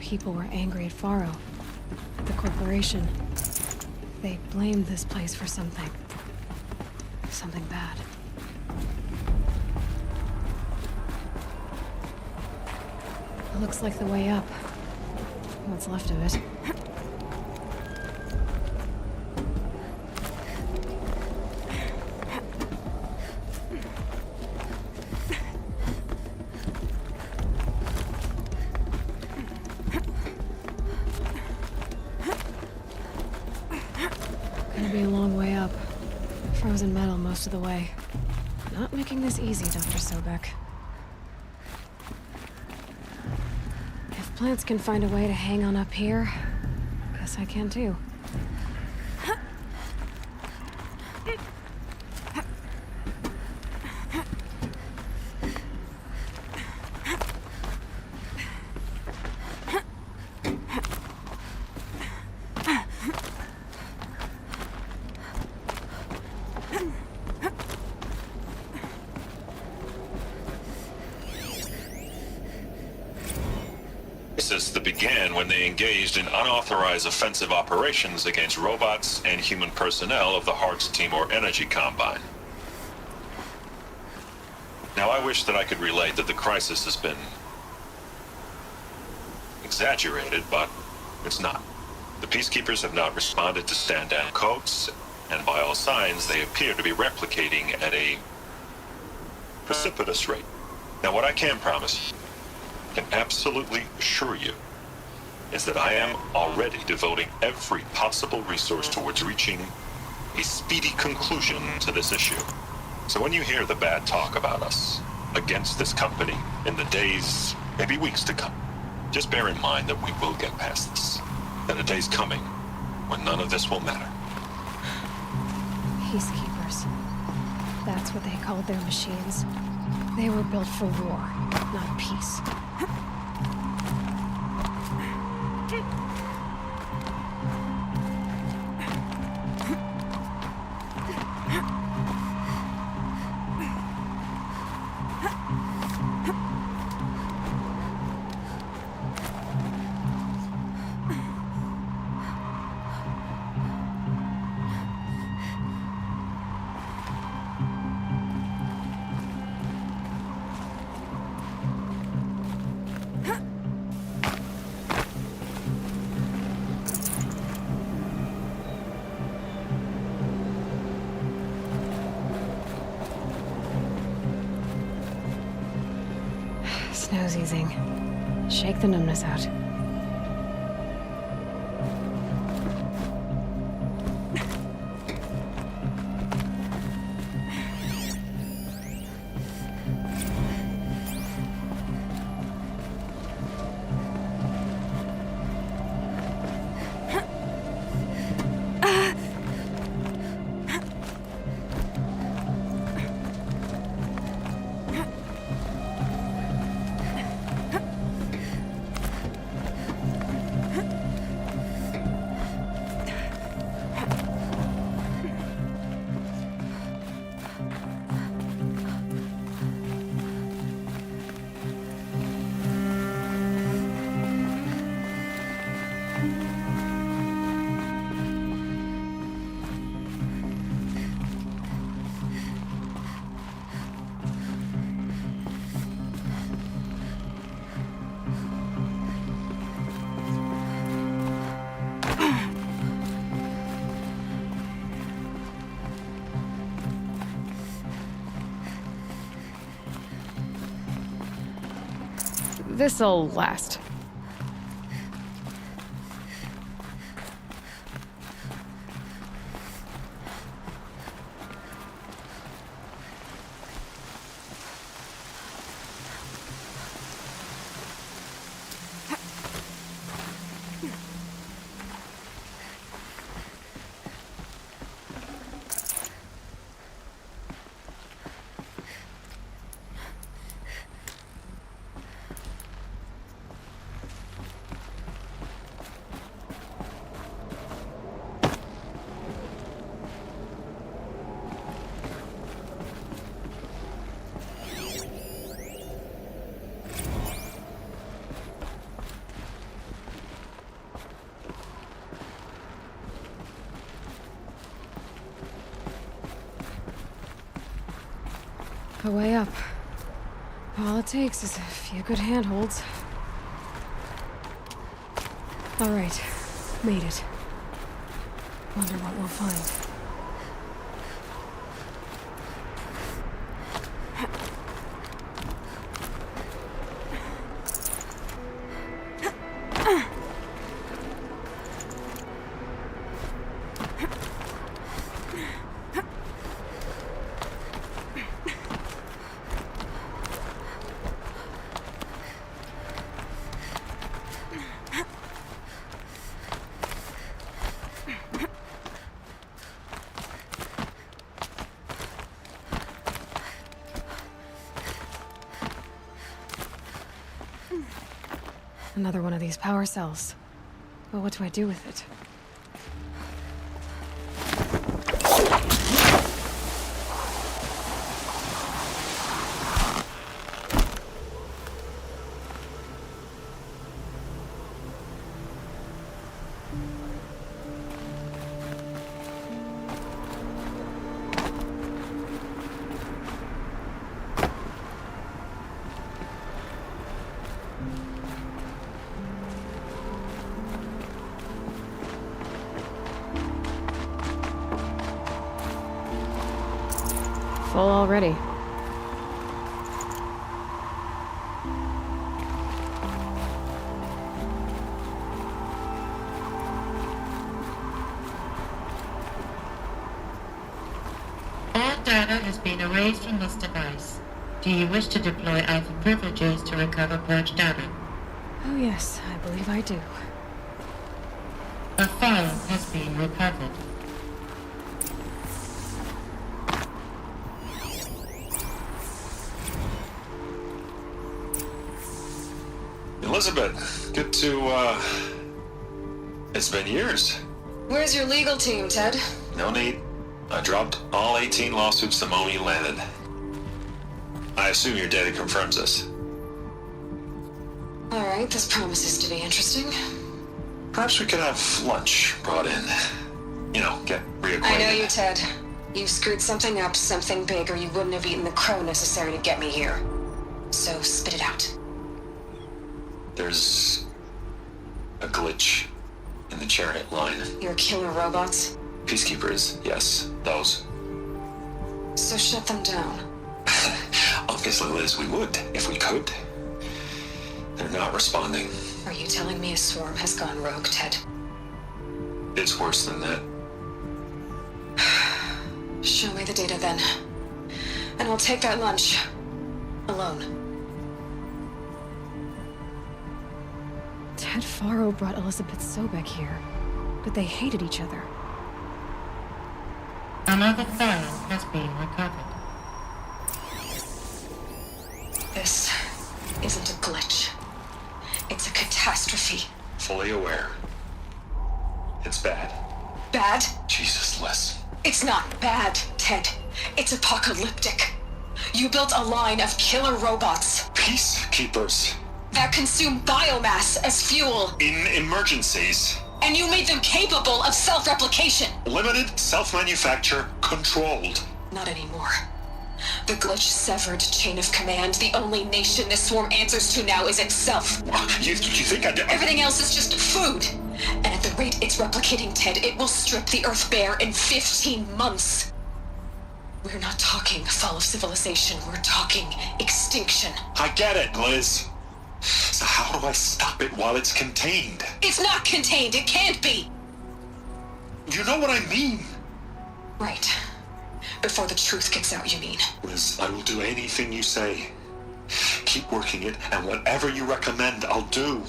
F: People were angry at Faro, the corporation. They blamed this place for something. Something bad. It looks like the way up. What's left of it. Frozen metal most of the way. Not making this easy, Dr. Sobek. If plants can find a way to hang on up here, guess I can too.
S: crisis that began when they engaged in unauthorized offensive operations against robots and human personnel of the Hart's Timor Energy Combine. Now, I wish that I could relate that the crisis has been exaggerated, but it's not. The peacekeepers have not responded to stand-down codes, and by all signs, they appear to be replicating at a precipitous rate. Now, what I can promise, can absolutely assure you, is that I am already devoting every possible resource towards reaching a speedy conclusion to this issue. So when you hear the bad talk about us against this company in the days, maybe weeks to come, just bear in mind that we will get past this. That a day's coming when none of this will matter.
F: Peacekeepers. That's what they called their machines. They were built for war, not peace. Snow's easing. Shake the numbness out. This'll last. A way up. All it takes is a few good handholds. All right, made it. Wonder what we'll find. Another one of these power cells. Well, what do I do with it? Full already.
Q: All data has been erased from this device. Do you wish to deploy Alpha privileges to recover purged data?
F: Oh yes, I believe I do.
Q: A file has been recovered.
S: Elizabeth, good to, it's been years.
F: Where's your legal team, Ted?
S: No need. I dropped all 18 lawsuits the moment you landed. I assume your data confirms this.
F: Alright, this promises to be interesting.
S: Perhaps we could have lunch brought in. You know, get reacquainted.
F: I know you, Ted. You screwed something up, something big, or you wouldn't have eaten the crow necessary to get me here. So spit it out.
S: There's a glitch in the chariot line.
F: Your killer robots?
S: Peacekeepers, yes, those.
F: So shut them down.
S: Obviously, Liz, we would, if we could. They're not responding.
F: Are you telling me a swarm has gone rogue, Ted?
S: It's worse than that.
F: Show me the data then. And I'll take that lunch. Alone. Ted Faro brought Elizabeth Sobek here, but they hated each other.
Q: Another file has been recovered.
F: This isn't a glitch. It's a catastrophe.
S: Fully aware. It's bad.
F: Bad?
S: Jesus, Liz.
F: It's not bad, Ted. It's apocalyptic. You built a line of killer robots.
S: Peacekeepers.
F: That consume biomass as fuel.
S: In emergencies.
F: And you made them capable of self-replication.
S: Limited, self-manufacture, controlled.
F: Not anymore. The glitch severed chain of command. The only nation this swarm answers to now is itself.
S: You think I did?
F: Everything else is just food. And at the rate it's replicating, Ted, it will strip the Earth bare in 15 months. We're not talking fall of civilization. We're talking extinction.
S: I get it, Liz. So how do I stop it while it's contained?
F: It's not contained. It can't be.
S: You know what I mean.
F: Right. Before the truth gets out, you mean?
S: Liz, I will do anything you say. Keep working it, and whatever you recommend, I'll do.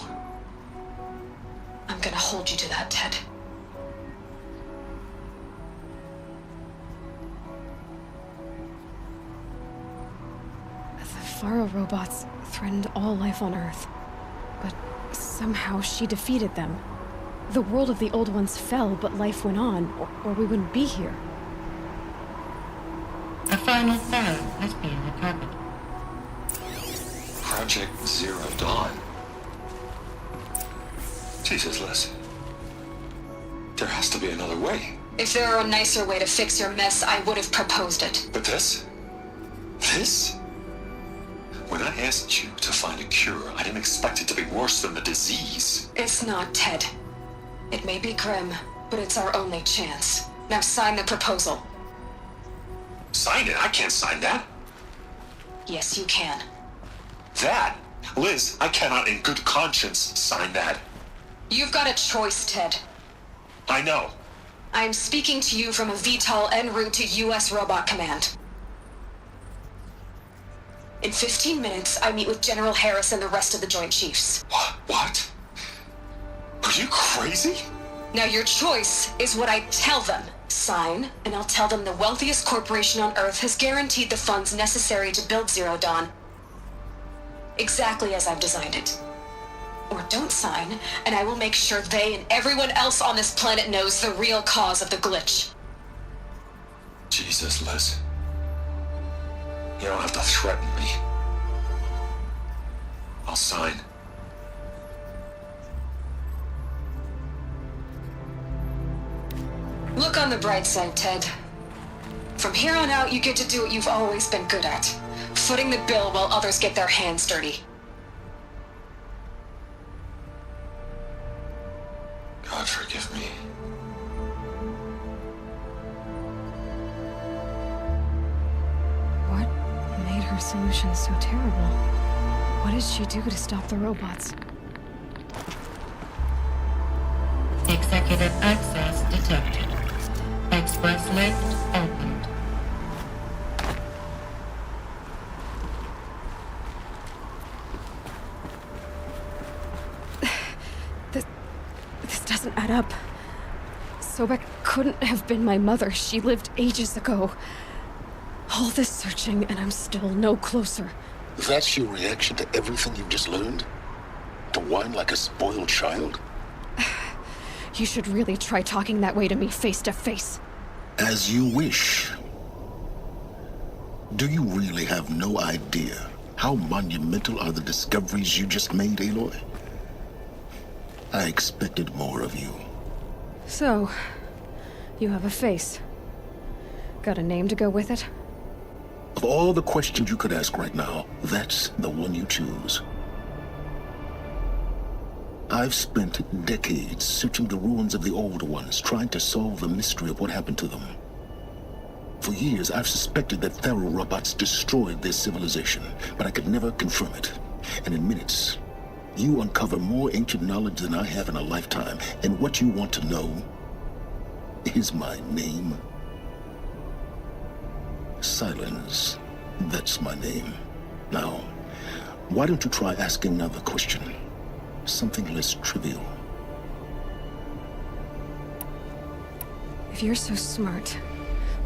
F: I'm gonna hold you to that, Ted. The Faro robots threatened all life on Earth. But somehow she defeated them. The world of the old ones fell, but life went on, or we wouldn't be here.
Q: A final file has been recovered.
S: Project Zero Dawn. Jesus, Liz. There has to be another way.
F: If there were a nicer way to fix your mess, I would have proposed it.
S: But this? This? When I asked you to find a cure, I didn't expect it to be worse than the disease.
F: It's not, Ted. It may be grim, but it's our only chance. Now sign the proposal.
S: Sign it? I can't sign that.
F: Yes, you can.
S: That? Liz, I cannot in good conscience sign that.
F: You've got a choice, Ted.
S: I know.
F: I am speaking to you from a VTOL en route to U.S. Robot Command. In 15 minutes, I meet with General Harris and the rest of the Joint Chiefs.
S: What? Are you crazy?
F: Now your choice is what I tell them. Sign, and I'll tell them the wealthiest corporation on Earth has guaranteed the funds necessary to build Zero Dawn. Exactly as I've designed it. Or don't sign, and I will make sure they and everyone else on this planet knows the real cause of the glitch.
S: Jesus, Liz. You don't have to threaten me. I'll sign.
F: Look on the bright side, Ted. From here on out, you get to do what you've always been good at. Footing the bill while others get their hands dirty.
S: God forgive me.
F: reaction so terrible? What did she do to stop the robots?
Q: Executive access detected. Express lift opened.
F: This doesn't add up. Sobek couldn't have been my mother. She lived ages ago. All this searching, and I'm still no closer.
M: That's your reaction to everything you've just learned? To whine like a spoiled child?
F: You should really try talking that way to me face to face.
M: As you wish. Do you really have no idea how monumental are the discoveries you just made, Aloy? I expected more of you.
F: So, you have a face. Got a name to go with it?
M: Of all the questions you could ask right now, that's the one you choose. I've spent decades searching the ruins of the old ones, trying to solve the mystery of what happened to them. For years, I've suspected that Thero robots destroyed their civilization, but I could never confirm it. And in minutes, you uncover more ancient knowledge than I have in a lifetime, and what you want to know is my name. Silence. That's my name. Now, why don't you try asking another question? Something less trivial.
F: If you're so smart,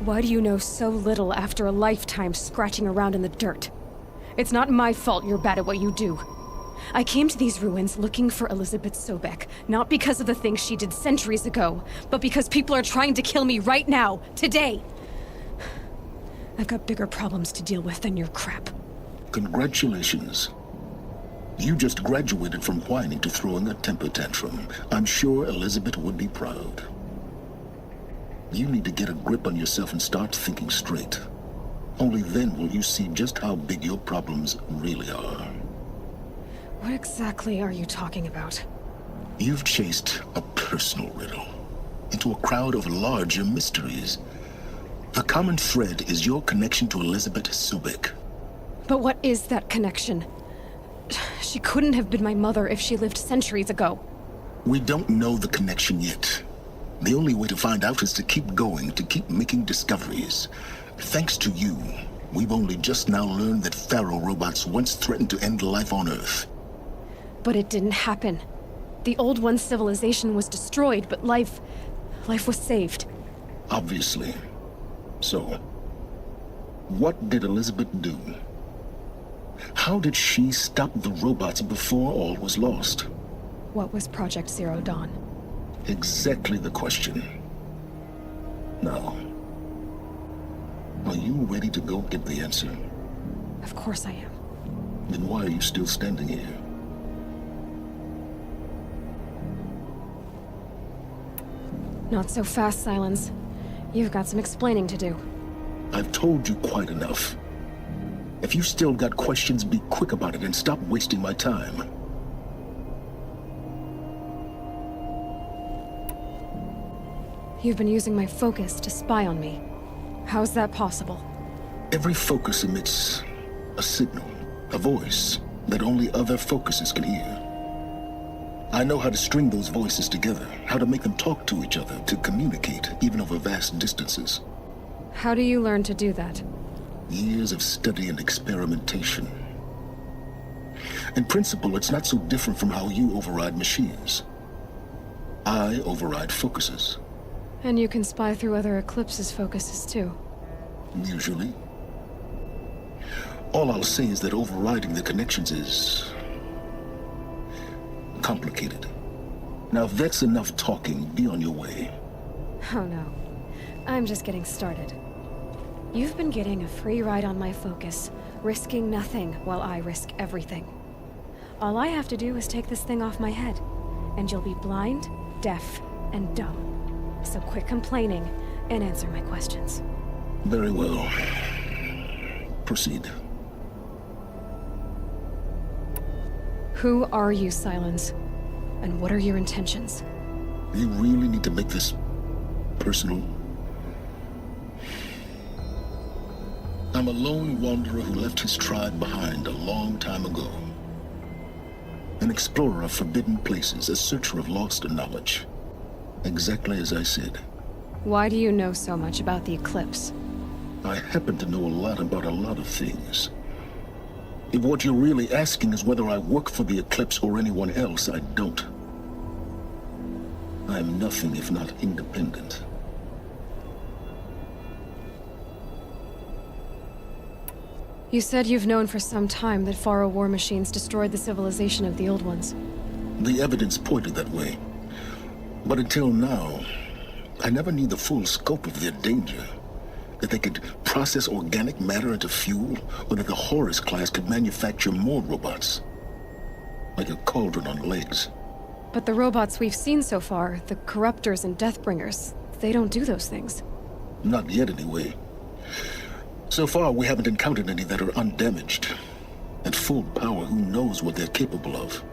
F: why do you know so little after a lifetime scratching around in the dirt? It's not my fault you're bad at what you do. I came to these ruins looking for Elizabeth Sobek, not because of the things she did centuries ago, but because people are trying to kill me right now, today. I've got bigger problems to deal with than your crap.
M: Congratulations. You just graduated from whining to throwing a temper tantrum. I'm sure Elizabeth would be proud. You need to get a grip on yourself and start thinking straight. Only then will you see just how big your problems really are.
F: What exactly are you talking about?
M: You've chased a personal riddle into a crowd of larger mysteries. The common thread is your connection to Elizabeth Sobek.
F: But what is that connection? She couldn't have been my mother if she lived centuries ago.
M: We don't know the connection yet. The only way to find out is to keep going, to keep making discoveries. Thanks to you, we've only just now learned that Thero robots once threatened to end life on Earth.
F: But it didn't happen. The Old One's civilization was destroyed, but life was saved.
M: Obviously. So, what did Elizabeth do? How did she stop the robots before all was lost?
F: What was Project Zero Dawn?
M: Exactly the question. Now, are you ready to go get the answer?
F: Of course I am.
M: Then why are you still standing here?
F: Not so fast, Silence. You've got some explaining to do.
M: I've told you quite enough. If you still got questions, be quick about it and stop wasting my time.
F: You've been using my focus to spy on me. How's that possible?
M: Every focus emits a signal, a voice that only other focuses can hear. I know how to string those voices together, how to make them talk to each other, to communicate, even over vast distances.
F: How do you learn to do that?
M: Years of study and experimentation. In principle, it's not so different from how you override machines. I override focuses.
F: And you can spy through other Eclipse's focuses too.
M: Usually. All I'll say is that overriding the connections is complicated. Now, if that's enough talking, be on your way.
F: Oh no. I'm just getting started. You've been getting a free ride on my focus, risking nothing while I risk everything. All I have to do is take this thing off my head, and you'll be blind, deaf, and dumb. So quit complaining and answer my questions.
M: Very well. Proceed.
F: Who are you, Silence? And what are your intentions?
M: You really need to make this personal? I'm a lone wanderer who left his tribe behind a long time ago. An explorer of forbidden places, a searcher of lost knowledge. Exactly as I said.
F: Why do you know so much about the eclipse?
M: I happen to know a lot about a lot of things. If what you're really asking is whether I work for the eclipse or anyone else, I don't. I'm nothing if not independent.
F: You said you've known for some time that Faro war machines destroyed the civilization of the Old Ones.
M: The evidence pointed that way. But until now, I never knew the full scope of their danger. That they could process organic matter into fuel, or that the Horus class could manufacture more robots. Like a cauldron on legs.
F: But the robots we've seen so far, the Corruptors and Deathbringers, they don't do those things.
M: Not yet, anyway. So far, we haven't encountered any that are undamaged. At full power, who knows what they're capable of?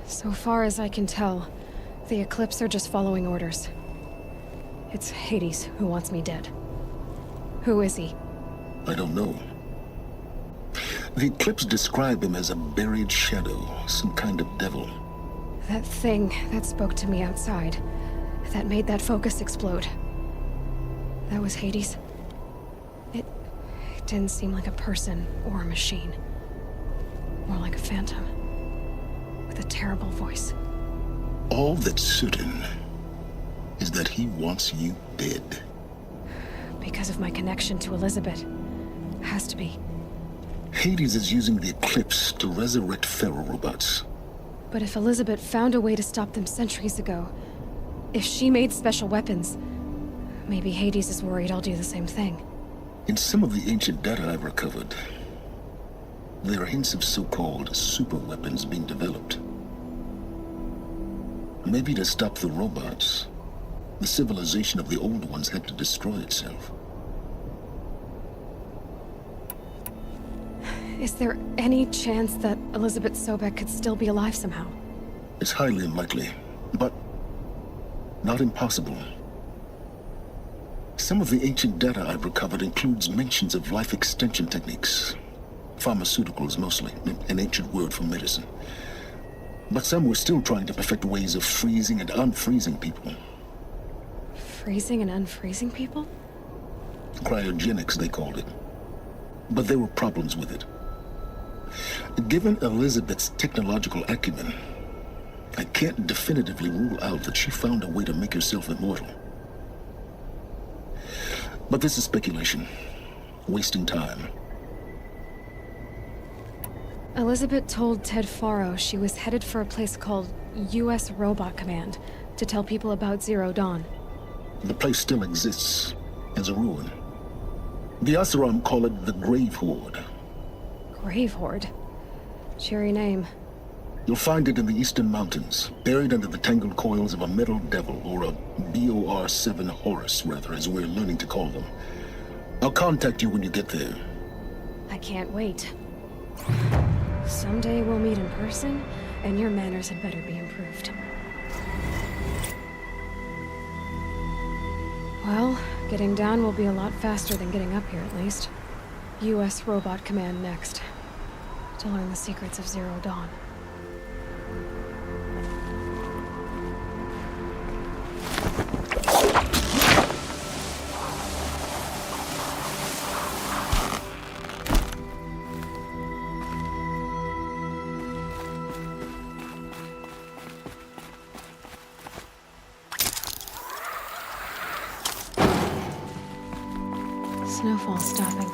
F: So far as I can tell, the Eclipse are just following orders. It's Hades who wants me dead. Who is he?
M: I don't know. The Eclipse describe him as a buried shadow, some kind of devil.
F: That thing that spoke to me outside, that made that focus explode. That was Hades. It didn't seem like a person or a machine. More like a phantom. With a terrible voice.
M: All that's certain is that he wants you dead.
F: Because of my connection to Elizabeth. Has to be.
M: Hades is using the Eclipse to resurrect Pharaoh robots.
F: But if Elizabeth found a way to stop them centuries ago, if she made special weapons, maybe Hades is worried I'll do the same thing.
M: In some of the ancient data I've recovered, there are hints of so-called super weapons being developed. Maybe to stop the robots, the civilization of the old ones had to destroy itself.
F: Is there any chance that Elizabeth Sobek could still be alive somehow?
M: It's highly unlikely, but not impossible. Some of the ancient data I've recovered includes mentions of life extension techniques. Pharmaceuticals mostly, an ancient word for medicine. But some were still trying to perfect ways of freezing and unfreezing people.
F: Freezing and unfreezing people?
M: Cryogenics, they called it. But there were problems with it. Given Elizabeth's technological acumen, I can't definitively rule out that she found a way to make herself immortal. But this is speculation. Wasting time.
F: Elizabeth told Ted Faro she was headed for a place called U.S. Robot Command to tell people about Zero Dawn.
M: The place still exists as a ruin. The Asaram call it the Grave Horde.
F: Grave Horde? Cheery name.
M: You'll find it in the Eastern Mountains, buried under the tangled coils of a metal devil, or a BOR-7 Horus, rather, as we're learning to call them. I'll contact you when you get there.
F: I can't wait. Someday we'll meet in person, and your manners had better be improved. Well, getting down will be a lot faster than getting up here, at least. U.S. Robot Command next. To learn the secrets of Zero Dawn. Snowfall's stopping.